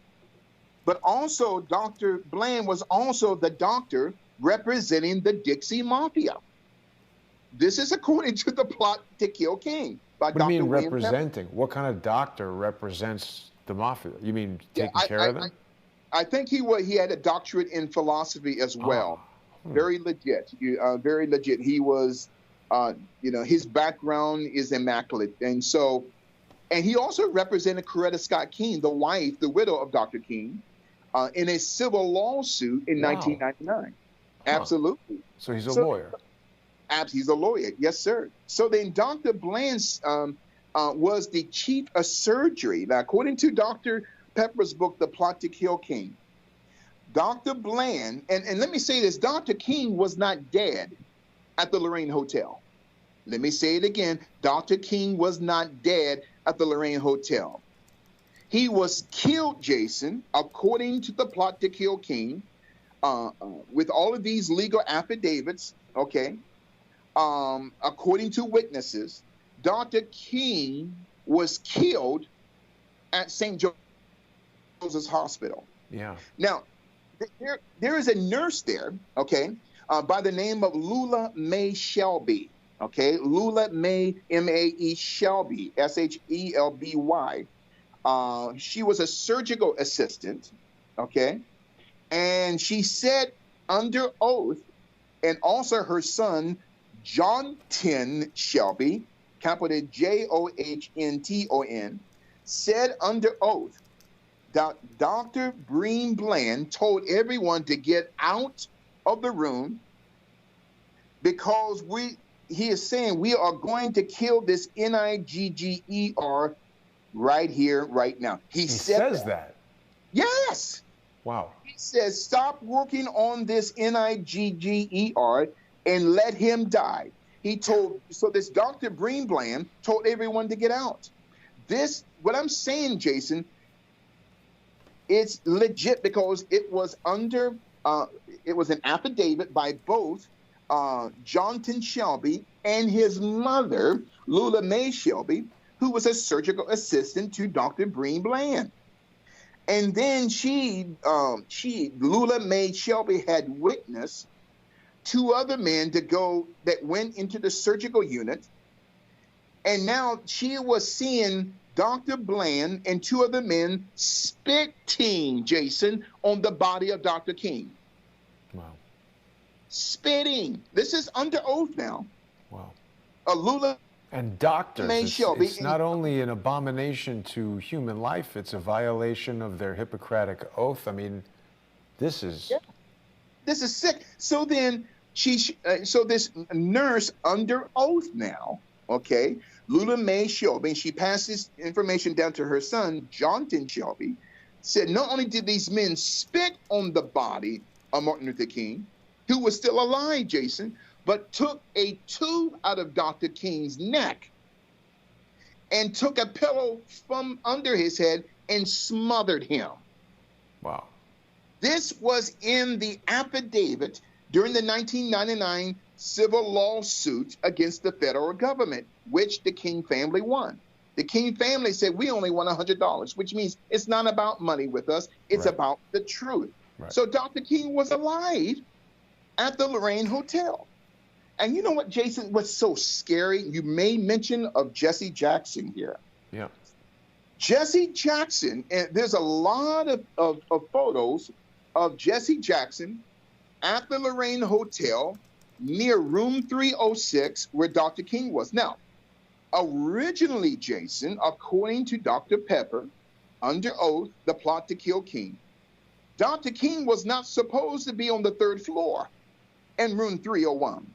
but also Dr. Bland was also the doctor representing the Dixie Mafia. This is according to The Plot to Kill King by Dr. What do you mean William representing? What kind of doctor represents the mafia? You mean taking care of them? I think he had a doctorate in philosophy as well. Very legit. Very legit. He was, his background is immaculate. And he also represented Coretta Scott King, the wife, the widow of Dr. King, in a civil lawsuit in 1999. Absolutely. So he's a lawyer. He's a lawyer. Yes, sir. So then Dr. Bland was the chief of surgery. Now, according to Dr. Pepper's book, The Plot to Kill King, Dr. Bland, and let me say this, Dr. King was not dead at the Lorraine Hotel. Let me say it again. Dr. King was not dead at the Lorraine Hotel. He was killed, Jason, according to The Plot to Kill King, with all of these legal affidavits, okay? According to witnesses, Dr. King was killed at St. Joseph's Hospital. Yeah. Now, there is a nurse there, okay, by the name of Lula Mae Shelby, okay? Lula Mae, M-A-E Shelby, S-H-E-L-B-Y. She was a surgical assistant, okay? And she said under oath, and also her son, Johnton Shelby, capital Johntton, said under oath that Dr. Green Bland told everyone to get out of the room because he is saying we are going to kill this Nigger right here, right now. He says that. Yes. Wow. He says, stop working on this Nigger and let him die. So this Dr. Green Bland told everyone to get out. What I'm saying, Jason, it's legit because it was an affidavit by both Johnton Shelby and his mother, Lula Mae Shelby, who was a surgical assistant to Dr. Green Bland. And then Lula Mae Shelby had witnessed two other men that went into the surgical unit. And now she was seeing Dr. Bland and two other men spitting, Jason, on the body of Dr. King. Wow. Spitting. This is under oath now. Wow. Lula and doctors, Mae Shelby, it's not only an abomination to human life, it's a violation of their Hippocratic oath. I mean, this is... Yeah. This is sick. So then so this nurse under oath now, okay, Lula Mae Shelby, and she passed this information down to her son, Johnton Shelby, said not only did these men spit on the body of Martin Luther King, who was still alive, Jason, but took a tube out of Dr. King's neck and took a pillow from under his head and smothered him. Wow. This was in the affidavit during the 1999 civil lawsuit against the federal government, which the King family won. The King family said, we only want $100, which means it's not about money with us. It's about the truth. Right. So Dr. King was alive at the Lorraine Hotel. And you know what, Jason, what's so scary? You made mention of Jesse Jackson here. Yeah. Jesse Jackson, and there's a lot of photos of Jesse Jackson at the Lorraine Hotel near room 306 where Dr. King was. Now, originally, Jason, according to Dr. Pepper, under oath, the plot to kill King, Dr. King was not supposed to be on the third floor in room 301.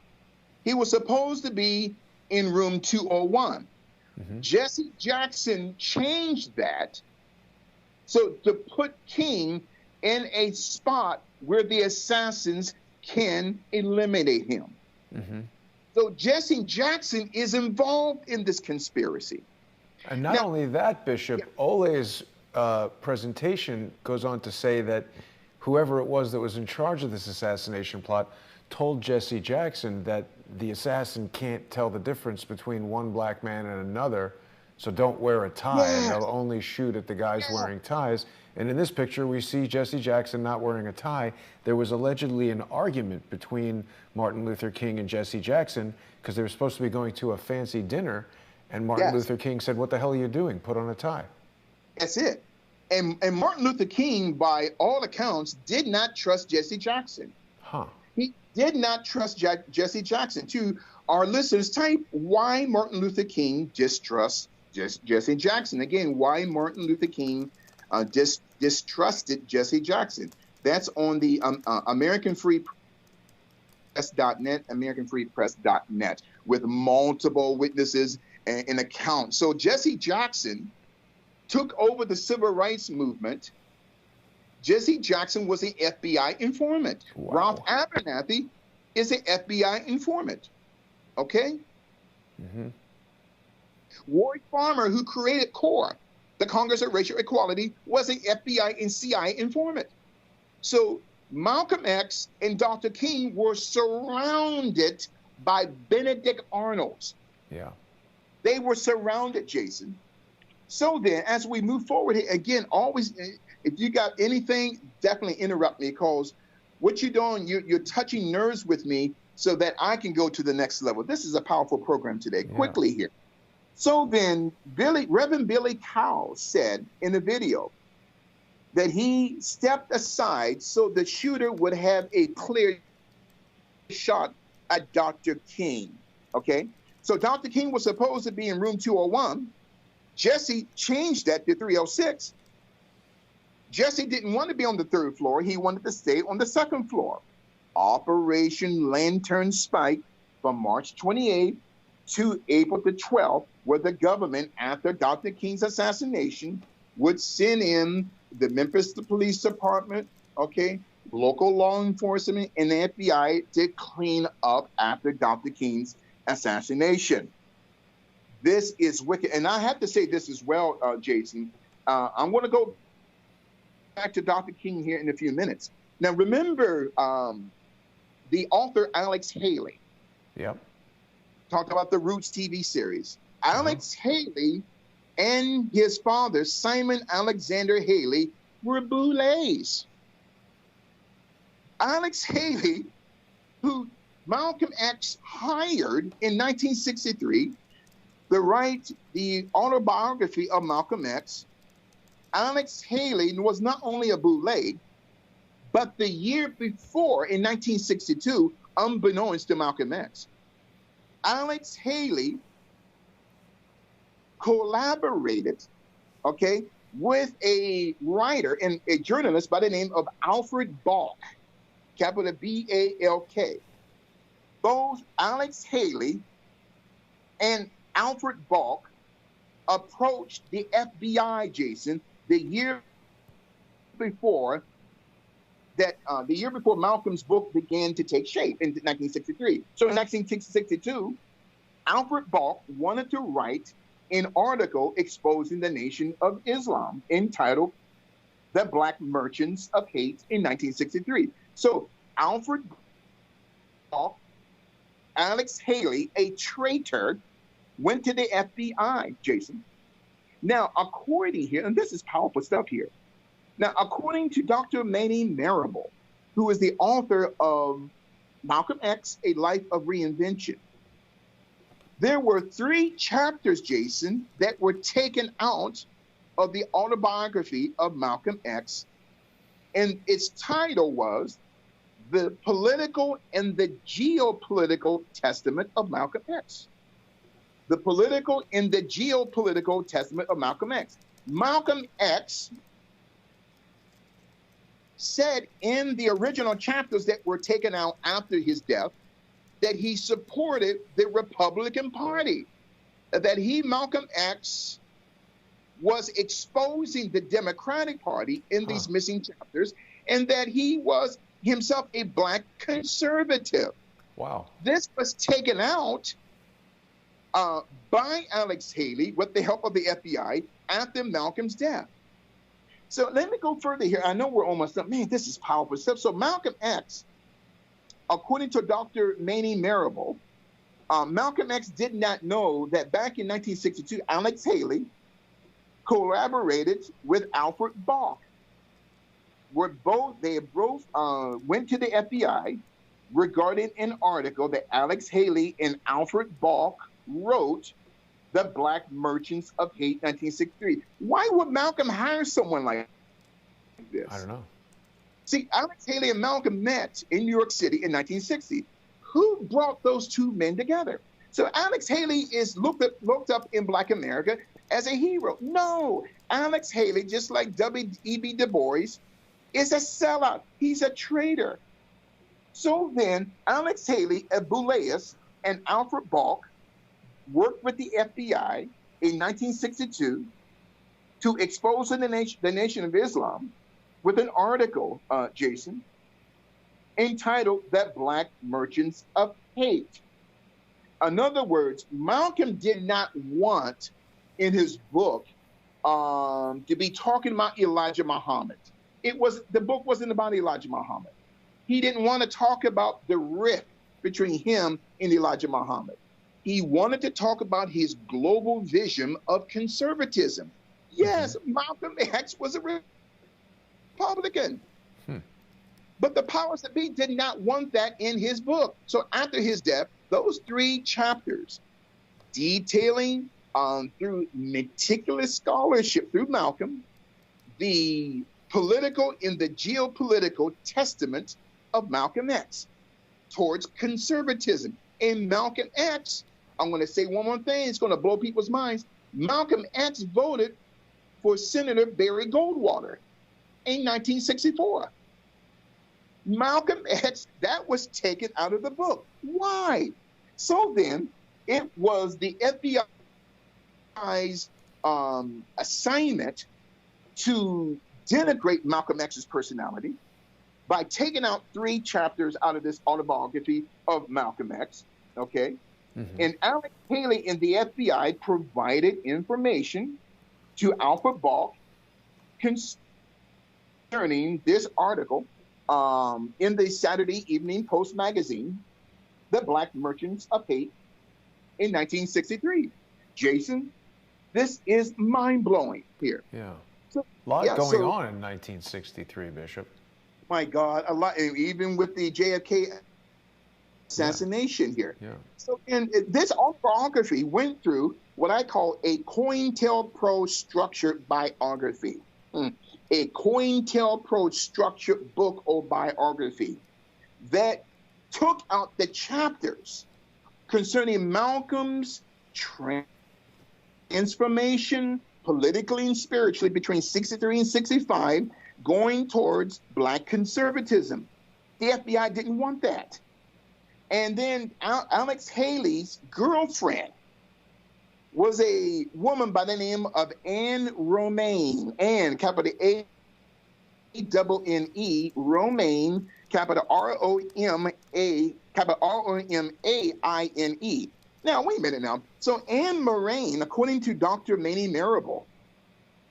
He was supposed to be in room 201. Mm-hmm. Jesse Jackson changed that so to put King in a spot where the assassins can eliminate him. Mm-hmm. So Jesse Jackson is involved in this conspiracy. And not only that, Bishop, Ole's presentation goes on to say that whoever it was that was in charge of this assassination plot told Jesse Jackson that the assassin can't tell the difference between one black man and another, so don't wear a tie, and they'll only shoot at the guys wearing ties. And in this picture, we see Jesse Jackson not wearing a tie. There was allegedly an argument between Martin Luther King and Jesse Jackson because they were supposed to be going to a fancy dinner, and Martin Luther King said, "What the hell are you doing? Put on a tie." That's it. And Martin Luther King, by all accounts, did not trust Jesse Jackson. Huh. He did not trust Jesse Jackson. To our listeners, type why Martin Luther King distrusts Jesse Jackson. Again, why Martin Luther King distrusted Jesse Jackson. That's on the AmericanFreePress.net, AmericanFreePress.net, with multiple witnesses and accounts. So Jesse Jackson took over the civil rights movement. Jesse Jackson was an FBI informant. Wow. Ralph Abernathy is an FBI informant. Okay? Mm-hmm. Ward Farmer, who created CORE, the Congress of Racial Equality, was an FBI and CIA informant. So Malcolm X and Dr. King were surrounded by Benedict Arnolds. Yeah. They were surrounded, Jason. So then, as we move forward here, again, always, if you got anything, definitely interrupt me, because what you're doing, you're touching nerves with me so that I can go to the next level. This is a powerful program today. Yeah. Quickly here. So then, Reverend Billy Cowell said in the video that he stepped aside so the shooter would have a clear shot at Dr. King. Okay? So Dr. King was supposed to be in room 201. Jesse changed that to 306. Jesse didn't want to be on the third floor. He wanted to stay on the second floor. Operation Lantern Spike from March 28th to April the 12th, where the government, after Dr. King's assassination, would send in the Memphis Police Department, okay, local law enforcement, and the FBI to clean up after Dr. King's assassination. This is wicked. And I have to say this as well, Jason. I'm going to go back to Dr. King here in a few minutes. Now, remember the author Alex Haley. Yep. Talked about the Roots TV series. Alex Haley and his father, Simon Alexander Haley, were boulets. Alex Haley, who Malcolm X hired in 1963 to write the autobiography of Malcolm X, Alex Haley was not only a boulet, but the year before, in 1962, unbeknownst to Malcolm X, Alex Haley collaborated, okay, with a writer and a journalist by the name of Alfred Balk, capital B-A-L-K. Both Alex Haley and Alfred Balk approached the FBI, Jason, the year before Malcolm's book began to take shape in 1963. So in 1962, Alfred Balk wanted to write an article exposing the Nation of Islam entitled The Black Merchants of Hate in 1963. So Alfred Balk, Alex Haley, a traitor, went to the FBI, Jason. Now, according here, and this is powerful stuff here. Now, according to Dr. Manny Marable, who is the author of Malcolm X, A Life of Reinvention. There were 3 chapters, Jason, that were taken out of the autobiography of Malcolm X, and its title was The Political and the Geopolitical Testament of Malcolm X. The Political and the Geopolitical Testament of Malcolm X. Malcolm X said in the original chapters that were taken out after his death that he supported the Republican Party, that he, Malcolm X, was exposing the Democratic Party in these missing chapters, and that he was himself a black conservative. Wow. This was taken out by Alex Haley with the help of the FBI after Malcolm's death. So let me go further here. I know we're almost done. Man, this is powerful stuff. So Malcolm X, according to Dr. Manny Marable, Malcolm X did not know that back in 1962, Alex Haley collaborated with Alfred Bach. They both went to the FBI regarding an article that Alex Haley and Alfred Bach wrote, The Black Merchants of Hate, 1963. Why would Malcolm hire someone like this? I don't know. See, Alex Haley and Malcolm met in New York City in 1960. Who brought those 2 men together? So Alex Haley is looked up in Black America as a hero. No, Alex Haley, just like W.E.B. Du Bois, is a sellout. He's a traitor. So then, Alex Haley, Boulez, and Alfred Bach worked with the FBI in 1962 to expose the Nation of Islam with an article, Jason, entitled The Black Merchants of Hate. In other words, Malcolm did not want in his book to be talking about Elijah Muhammad. The book wasn't about Elijah Muhammad. He didn't want to talk about the rift between him and Elijah Muhammad. He wanted to talk about his global vision of conservatism. Yes, Malcolm X was a Republican. But the powers that be did not want that in his book. So after his death, those 3 chapters detailing through meticulous scholarship through Malcolm, the political and the geopolitical testament of Malcolm X towards conservatism. And Malcolm X, I'm going to say one more thing, it's going to blow people's minds. Malcolm X voted for Senator Barry Goldwater in 1964. Malcolm X, that was taken out of the book. Why? So then, it was the FBI's assignment to denigrate Malcolm X's personality by taking out 3 chapters out of this autobiography of Malcolm X, okay? And Alex Haley and the FBI provided information to Alfred Bach concerning this article in the Saturday Evening Post magazine, The Black Merchants of Hate, in 1963. Jason, this is mind-blowing here. Yeah. So, a lot going on in 1963, Bishop. My God, a lot, even with the JFK assassination here. Yeah. So this autobiography went through what I call a COINTELPRO structured biography. A COINTELPRO structured book or biography that took out the chapters concerning Malcolm's transformation politically and spiritually between 63 and 65, going towards black conservatism. The FBI didn't want that. And then Alex Haley's girlfriend was a woman by the name of Anne Romaine. Anne, capital A-double-N-E, Romaine, capital R-O-M-A, capital R-O-M-A-I-N-E. Now, wait a minute now. So Anne Moraine, according to Dr. Manny Marable,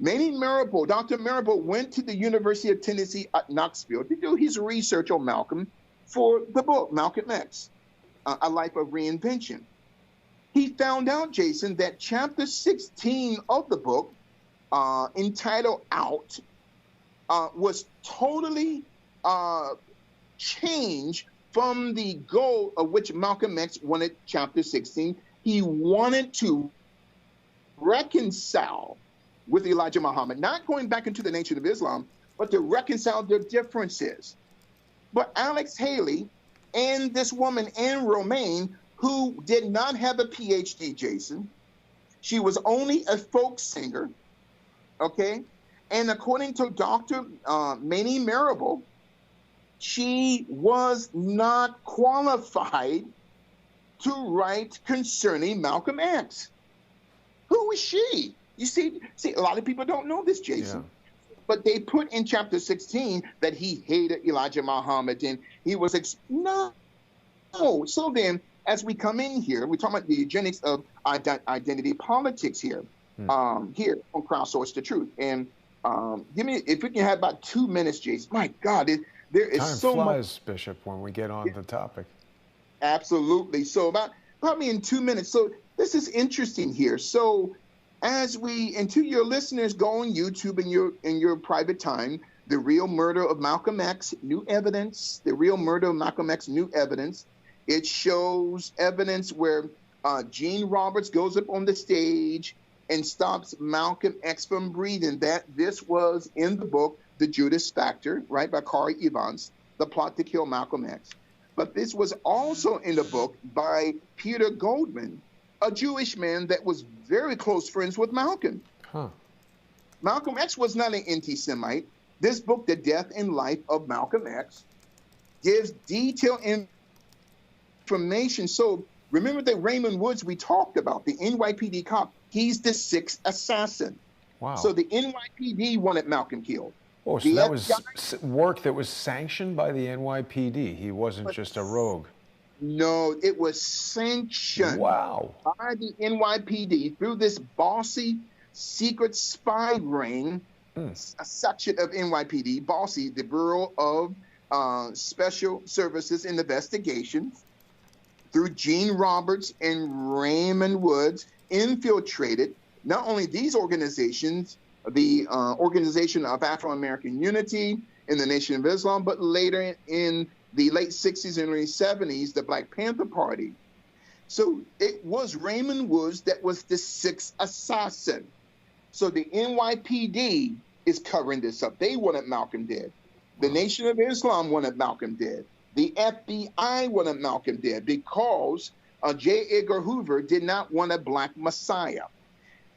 Dr. Marable went to the University of Tennessee at Knoxville to do his research on Malcolm for the book, Malcolm X, A Life of Reinvention. He found out, Jason, that chapter 16 of the book, entitled Out, was totally changed from the goal of which Malcolm X wanted chapter 16. He wanted to reconcile with Elijah Muhammad, not going back into the Nation of Islam, but to reconcile their differences. But Alex Haley and this woman, Anne Romaine, who did not have a PhD, Jason, she was only a folk singer, okay? And according to Dr. Manny Marable, she was not qualified to write concerning Malcolm X. Who is she? You see, a lot of people don't know this, Jason. Yeah. But they put in chapter 16 that he hated Elijah Muhammad and he was no. So then, as we come in here, we're talking about the eugenics of identity politics here, here on Crowdsource the Truth. And give me, if we can have about 2 minutes, Jason. My God, there is so much. Time flies, Bishop, when we get on the topic. Absolutely. So probably in 2 minutes. So this is interesting here. So as and to your listeners, go on YouTube in your private time, The Real Murder of Malcolm X, New Evidence, The Real Murder of Malcolm X, New Evidence. It shows evidence where Gene Roberts goes up on the stage and stops Malcolm X from breathing. This was in the book, The Judas Factor, right, by Corey Evans, The Plot to Kill Malcolm X. But this was also in the book by Peter Goldman, a Jewish man that was very close friends with Malcolm. Huh. Malcolm X was not an anti-Semite. This book, The Death and Life of Malcolm X, gives detailed information. So remember that Raymond Woods we talked about, the NYPD cop, he's the sixth assassin. Wow. So the NYPD wanted Malcolm killed. Oh, so that was work that was sanctioned by the NYPD. He wasn't just a rogue. No, it was sanctioned by the NYPD through this bossy secret spy ring, a section of NYPD, bossy, the Bureau of Special Services and Investigations, through Gene Roberts and Raymond Woods, infiltrated not only these organizations, the Organization of Afro-American Unity in the Nation of Islam, but later in the late 60s and early 70s, the Black Panther Party. So it was Raymond Woods that was the sixth assassin. So the NYPD is covering this up. They wanted Malcolm dead. The Nation of Islam wanted Malcolm dead. The FBI wanted Malcolm dead because J. Edgar Hoover did not want a black messiah.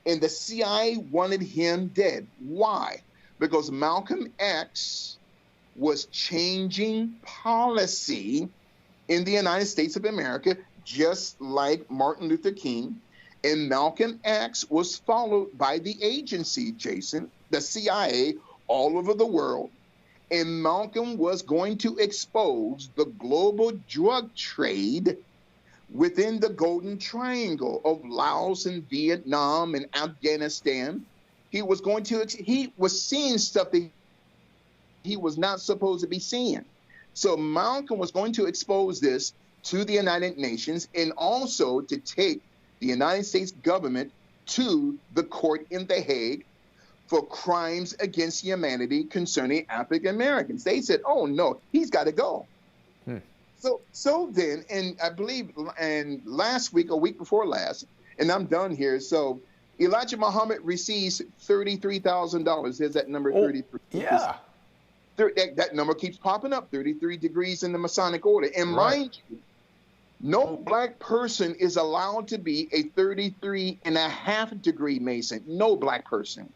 And the CIA wanted him dead. Why? Because Malcolm X was changing policy in the United States of America, just like Martin Luther King. And Malcolm X was followed by the agency, Jason, the CIA, all over the world. And Malcolm was going to expose the global drug trade within the Golden Triangle of Laos and Vietnam and Afghanistan. He was seeing stuff that he was not supposed to be seeing. So Malcolm was going to expose this to the United Nations and also to take the United States government to the court in The Hague for crimes against humanity concerning African Americans. They said, oh no, he's got to go. So then, and I believe, and last week, a week before last, and I'm done here. So Elijah Muhammad receives $33,000. There's that number, 33. Yeah. That number keeps popping up, 33 degrees in the Masonic order. And mind you, no black person is allowed to be a 33.5 degree Mason. No black person.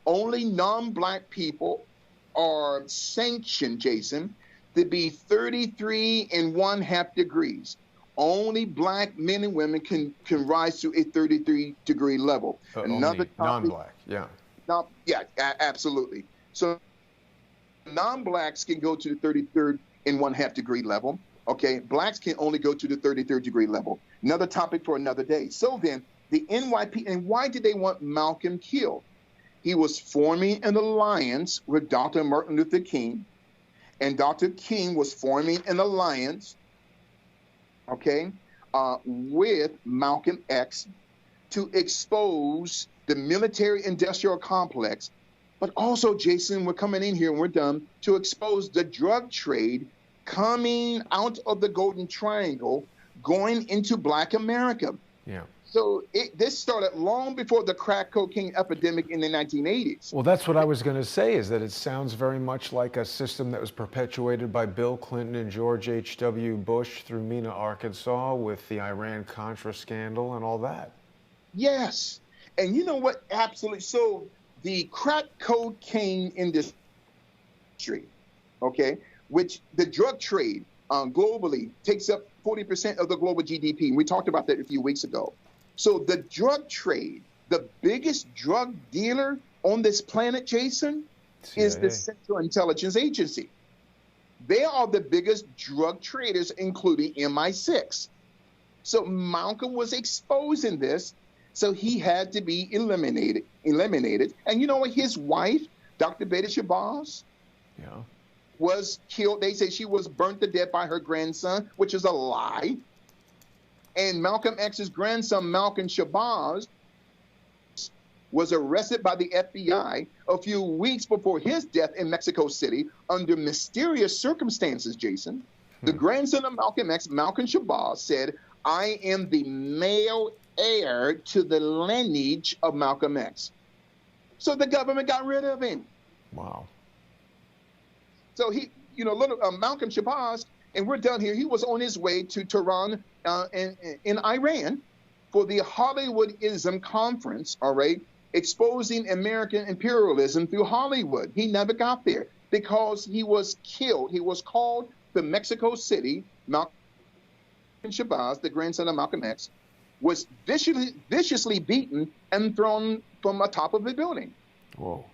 Only non-black people are sanctioned, Jason, to be 33.5 degrees. Only black men and women can rise to a 33 degree level. Another non-black, absolutely. So non-blacks can go to the 33.5 degree level. Okay, blacks can only go to the 33rd degree level. Another topic for another day. So then, the NYP, and why did they want Malcolm killed? He was forming an alliance with Dr. Martin Luther King, and Dr. King was forming an alliance, with Malcolm X to expose the military-industrial complex, but also, Jason, we're coming in here and we're done, to expose the drug trade coming out of the Golden Triangle, going into Black America. Yeah. So this started long before the crack cocaine epidemic in the 1980s. Well, that's what I was going to say, is that it sounds very much like a system that was perpetuated by Bill Clinton and George H.W. Bush through Mena, Arkansas, with the Iran-Contra scandal and all that. Yes. And you know what? Absolutely. So the crack cocaine industry, okay, which the drug trade globally takes up 40% of the global GDP. And we talked about that a few weeks ago. So the drug trade, the biggest drug dealer on this planet, Jason, is the Central Intelligence Agency. They are the biggest drug traders, including MI6. So Malcolm was exposing this, so he had to be eliminated. And you know what? His wife, Dr. Betty Shabazz, was killed. They say she was burnt to death by her grandson, which is a lie. And Malcolm X's grandson, Malcolm Shabazz, was arrested by the FBI a few weeks before his death in Mexico City under mysterious circumstances, Jason. The grandson of Malcolm X, Malcolm Shabazz, said, "I am the male heir to the lineage of Malcolm X." So the government got rid of him. Wow. So he, Malcolm Shabazz, and we're done here, he was on his way to Tehran in Iran for the Hollywoodism conference, all right, exposing American imperialism through Hollywood. He never got there because he was killed. He was called to Mexico City. Malcolm Shabazz, the grandson of Malcolm X, was viciously beaten and thrown from atop of the building. Whoa.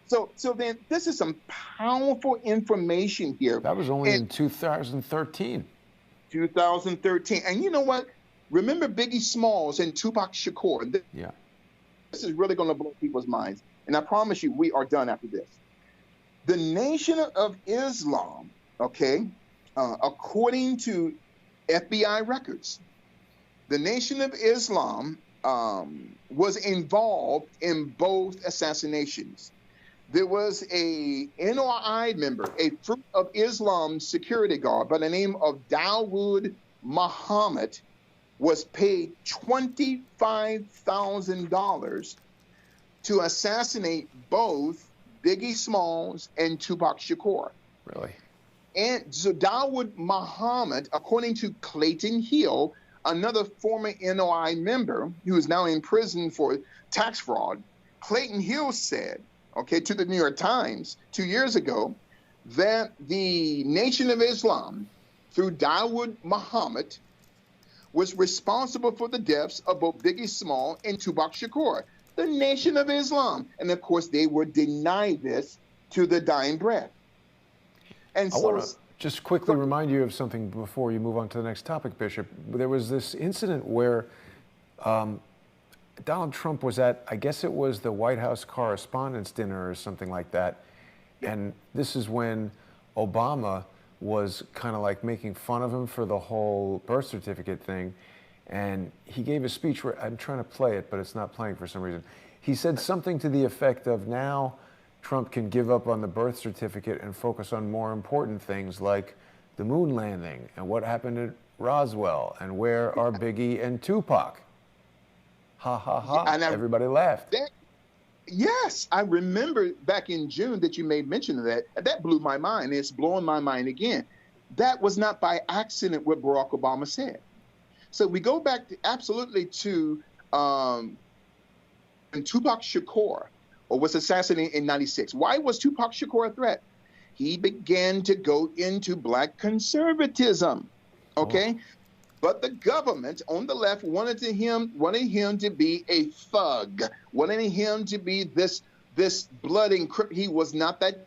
So then this is some powerful information here. That was only in 2013. 2013. And you know what? Remember Biggie Smalls and Tupac Shakur. Yeah. This is really going to blow people's minds. And I promise you, we are done after this. The Nation of Islam, okay, according to FBI records, the Nation of Islam was involved in both assassinations. There was a NOI member, a Fruit of Islam security guard by the name of Dawood Muhammad, was paid $25,000 to assassinate both Biggie Smalls and Tupac Shakur. Really? And so Dawood Muhammad, according to Clayton Hill, another former NOI member who is now in prison for tax fraud, Clayton Hill said, okay, to the New York Times 2 years ago, that the Nation of Islam, through Dawood Muhammad, was responsible for the deaths of both Biggie Small and Tupac Shakur, the Nation of Islam. And of course, they were denied this to the dying breath. And I want to just quickly remind you of something before you move on to the next topic, Bishop. There was this incident where Donald Trump was at, I guess it was the White House Correspondents' Dinner or something like that. And this is when Obama was kind of like making fun of him for the whole birth certificate thing. And he gave a speech where, I'm trying to play it, but it's not playing for some reason. He said something to the effect of, now Trump can give up on the birth certificate and focus on more important things like the moon landing and what happened at Roswell and where are Biggie and Tupac. Ha, ha, ha. And everybody laughed. Yes, I remember back in June that you made mention of that. That blew my mind. It's blowing my mind again. That was not by accident what Barack Obama said. So we go back absolutely to when Tupac Shakur was assassinated in '96. Why was Tupac Shakur a threat? He began to go into black conservatism. Okay. Oh. But the government on the left wanted him to be a thug, wanted him to be this blood and he was not that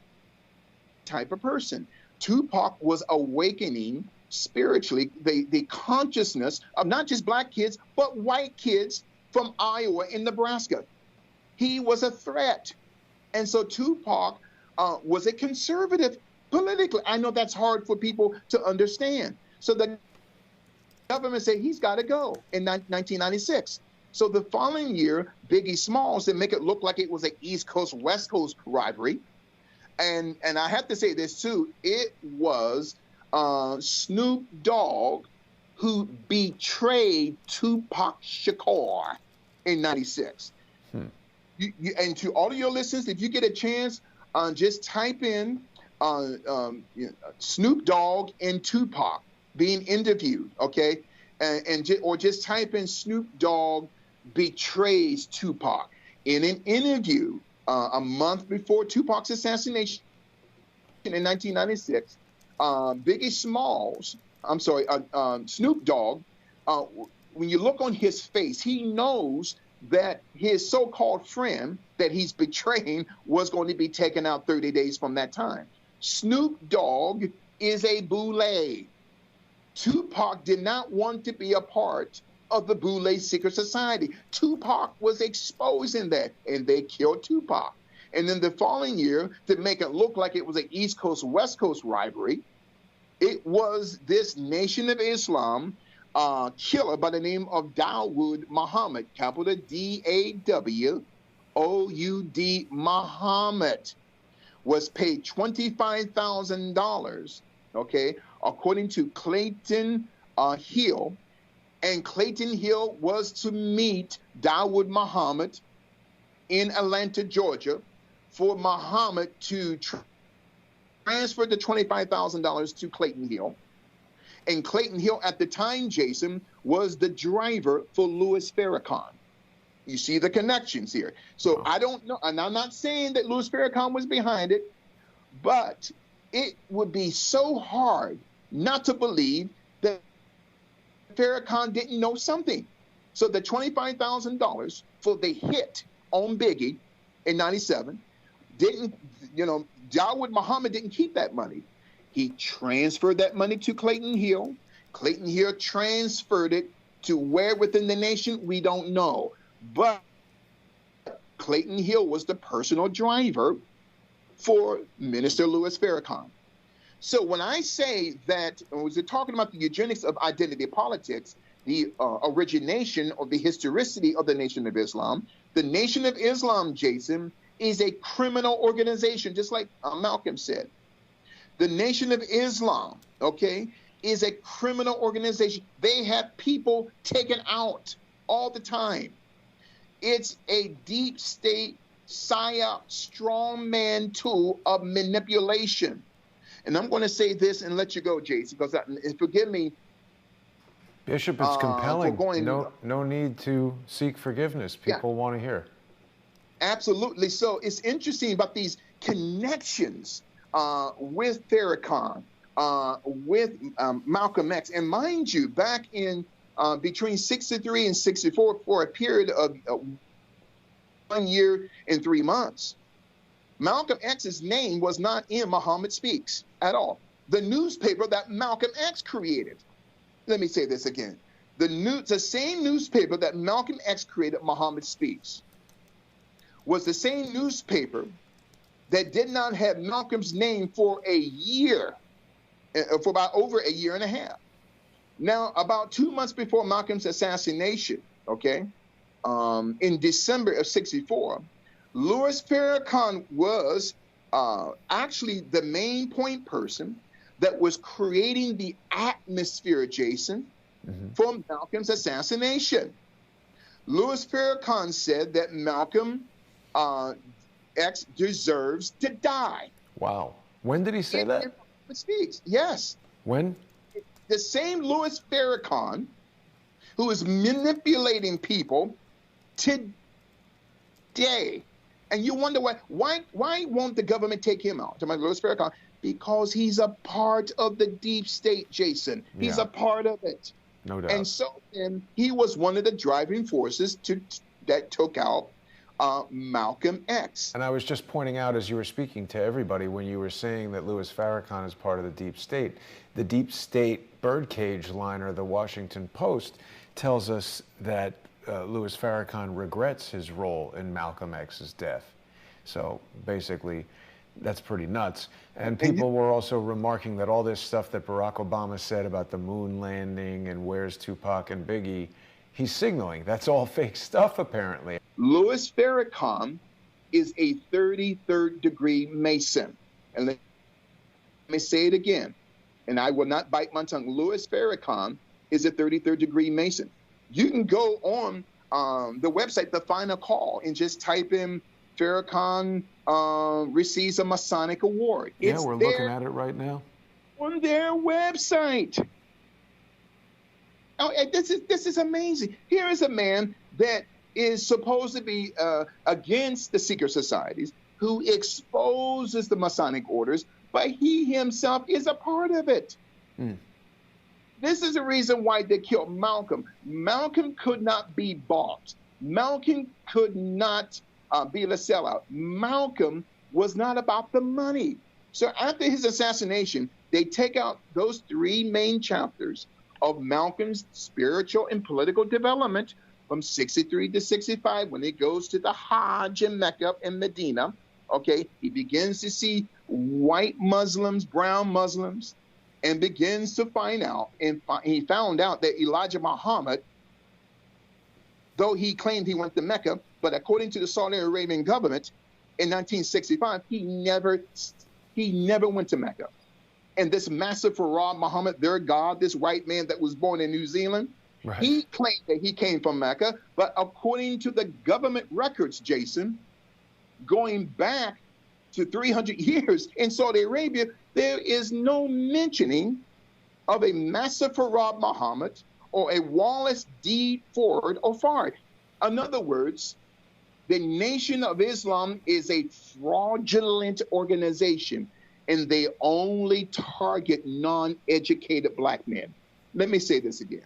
type of person. Tupac was awakening spiritually the consciousness of not just black kids, but white kids from Iowa and Nebraska. He was a threat. And so Tupac was a conservative politically. I know that's hard for people to understand. So the government said he's got to go in 1996. So the following year, Biggie Smalls, and make it look like it was an East Coast, West Coast rivalry. And I have to say this too, it was Snoop Dogg, who betrayed Tupac Shakur in '96. And to all of your listeners, if you get a chance, just type in Snoop Dogg and Tupac being interviewed, okay? Or just type in Snoop Dogg betrays Tupac. In an interview a month before Tupac's assassination in 1996, Snoop Dogg, when you look on his face, he knows that his so-called friend that he's betraying was going to be taken out 30 days from that time. Snoop Dogg is a boule. Tupac did not want to be a part of the Boule secret society. Tupac was exposing that, and they killed Tupac. And then the following year, to make it look like it was an East Coast, West Coast rivalry, it was this Nation of Islam killer by the name of Dawood Muhammad, capital D-A-W-O-U-D, Muhammad, was paid $25,000, okay, according to Clayton Hill. And Clayton Hill was to meet Dawood Muhammad in Atlanta, Georgia, for Muhammad to transfer the $25,000 to Clayton Hill. And Clayton Hill at the time, Jason, was the driver for Louis Farrakhan. You see the connections here. So I don't know, and I'm not saying that Louis Farrakhan was behind it, but it would be so hard not to believe that Farrakhan didn't know something. So the $25,000 for the hit on Biggie in '97 didn't, Dawood Muhammad didn't keep that money. He transferred that money to Clayton Hill. Clayton Hill transferred it to where within the nation, we don't know. But Clayton Hill was the personal driver for Minister Louis Farrakhan. So when I say that, when we're talking about the eugenics of identity politics, the origination or the historicity of the Nation of Islam, the Nation of Islam, Jason, is a criminal organization, just like Malcolm said. The Nation of Islam, okay, is a criminal organization. They have people taken out all the time. It's a deep state psyop strongman tool of manipulation. And I'm going to say this and let you go, Jason, because forgive me. Bishop, it's compelling. No need to seek forgiveness. People want to hear. Absolutely. So it's interesting about these connections with Farrakhan, with Malcolm X. And mind you, back in between 63 and 64, for a period of 1 year and 3 months, Malcolm X's name was not in Muhammad Speaks at all. The newspaper that Malcolm X created. Let me say this again. The same newspaper that Malcolm X created, Muhammad Speaks, was the same newspaper that did not have Malcolm's name for a year, for about over a year and a half. Now, about 2 months before Malcolm's assassination, okay, in December of '64, Louis Farrakhan was actually the main point person that was creating the atmosphere, Jason, for Malcolm's assassination. Louis Farrakhan said that Malcolm X deserves to die. Wow. When did he say that? It speaks. Yes. When? The same Louis Farrakhan who is manipulating people today. And you wonder why won't the government take him out? Louis Farrakhan, because he's a part of the deep state, Jason. He's a part of it. No doubt. And so then he was one of the driving forces that took out Malcolm X. And I was just pointing out as you were speaking to everybody when you were saying that Louis Farrakhan is part of the deep state. The deep state birdcage liner, the Washington Post, tells us that Louis Farrakhan regrets his role in Malcolm X's death. So basically, that's pretty nuts. And people were also remarking that all this stuff that Barack Obama said about the moon landing and where's Tupac and Biggie, he's signaling. That's all fake stuff, apparently. Louis Farrakhan is a 33rd degree Mason. And let me say it again. and I will not bite my tongue, Louis Farrakhan is a 33rd degree Mason. You can go on the website, The Final Call, and just type in Farrakhan receives a Masonic award. Yeah, we're looking at it right now. On their website. Oh, this is amazing. Here is a man that is supposed to be against the secret societies, who exposes the Masonic orders, but he himself is a part of it. Mm. This is the reason why they killed Malcolm. Malcolm could not be bought. Malcolm could not be a sellout. Malcolm was not about the money. So after his assassination, they take out those 3 main chapters of Malcolm's spiritual and political development from 63 to 65, when he goes to the Hajj in Mecca and Medina. Okay, he begins to see white Muslims, brown Muslims, and begins to find out, and he found out that Elijah Muhammad, though he claimed he went to Mecca, but according to the Saudi Arabian government in 1965, he never went to Mecca. And this massive Farad Muhammad, their god, this white man that was born in New Zealand, right, he claimed that he came from Mecca, but according to the government records, Jason, going back to 300 years in Saudi Arabia, there is no mentioning of a massive Farad Muhammad or a Wallace D. Ford or Fard. In other words, the Nation of Islam is a fraudulent organization, and they only target non-educated black men. Let me say this again.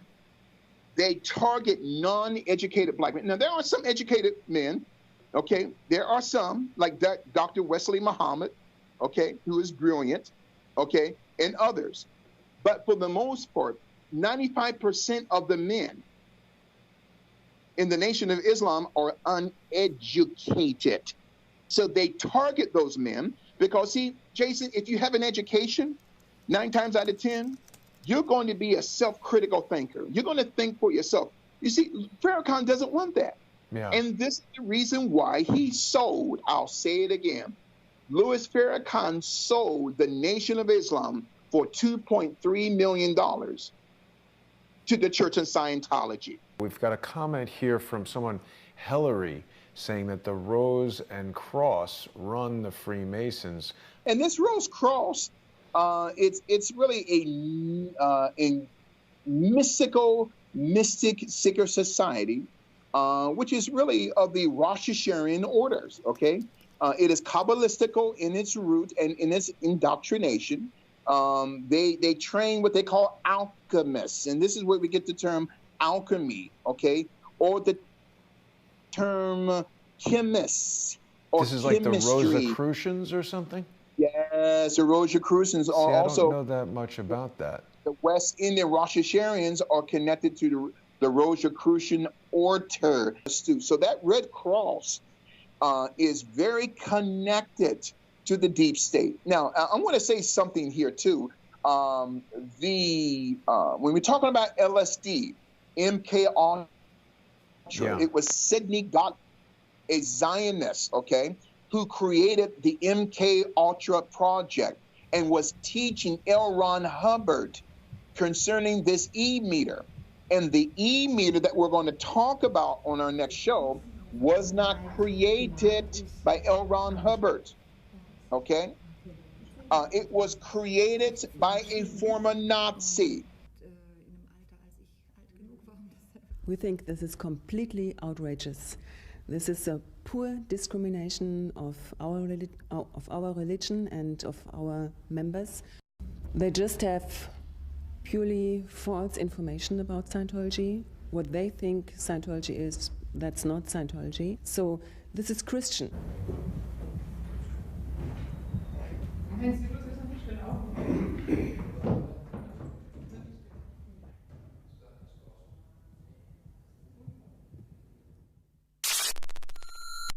They target non-educated black men. Now, there are some educated men, okay? There are some, like Dr. Wesley Muhammad, okay, who is brilliant, okay, and others. But for the most part, 95% of the men in the Nation of Islam are uneducated. So they target those men because, see, Jason, if you have an education, 9 times out of 10, you're going to be a self-critical thinker. You're going to think for yourself. You see, Farrakhan doesn't want that. Yeah. And this is the reason why he sold, I'll say it again, Louis Farrakhan sold the Nation of Islam for $2.3 million to the Church of Scientology. We've got a comment here from someone, Hillary, saying that the Rose and Cross run the Freemasons. And this Rose Cross, it's really a mystic secret society, which is really of the Rastafarian orders, okay? It is Kabbalistical in its root and in its indoctrination. They train what they call alchemists, and this is where we get the term alchemy, okay? Or the term chemists. Or this is like the Rosicrucians or something? Yes, the Rosicrucians are also... I don't know that much about that. The West Indian Rastafarians are connected to the Rosicrucian order. So that Red Cross is very connected to the deep state. Now, I want to say something here too. When we're talking about LSD, MK Ultra, yeah, it was Sidney Gott, a Zionist, okay, who created the MK Ultra project and was teaching L. Ron Hubbard concerning this E-meter. And the E-meter that we're going to talk about on our next show was not created by L. Ron Hubbard, okay? It was created by a former Nazi. We think this is completely outrageous. This is a poor discrimination of our religion and of our members. They just have purely false information about Scientology. What they think Scientology is, that's not Scientology. So this is Christian.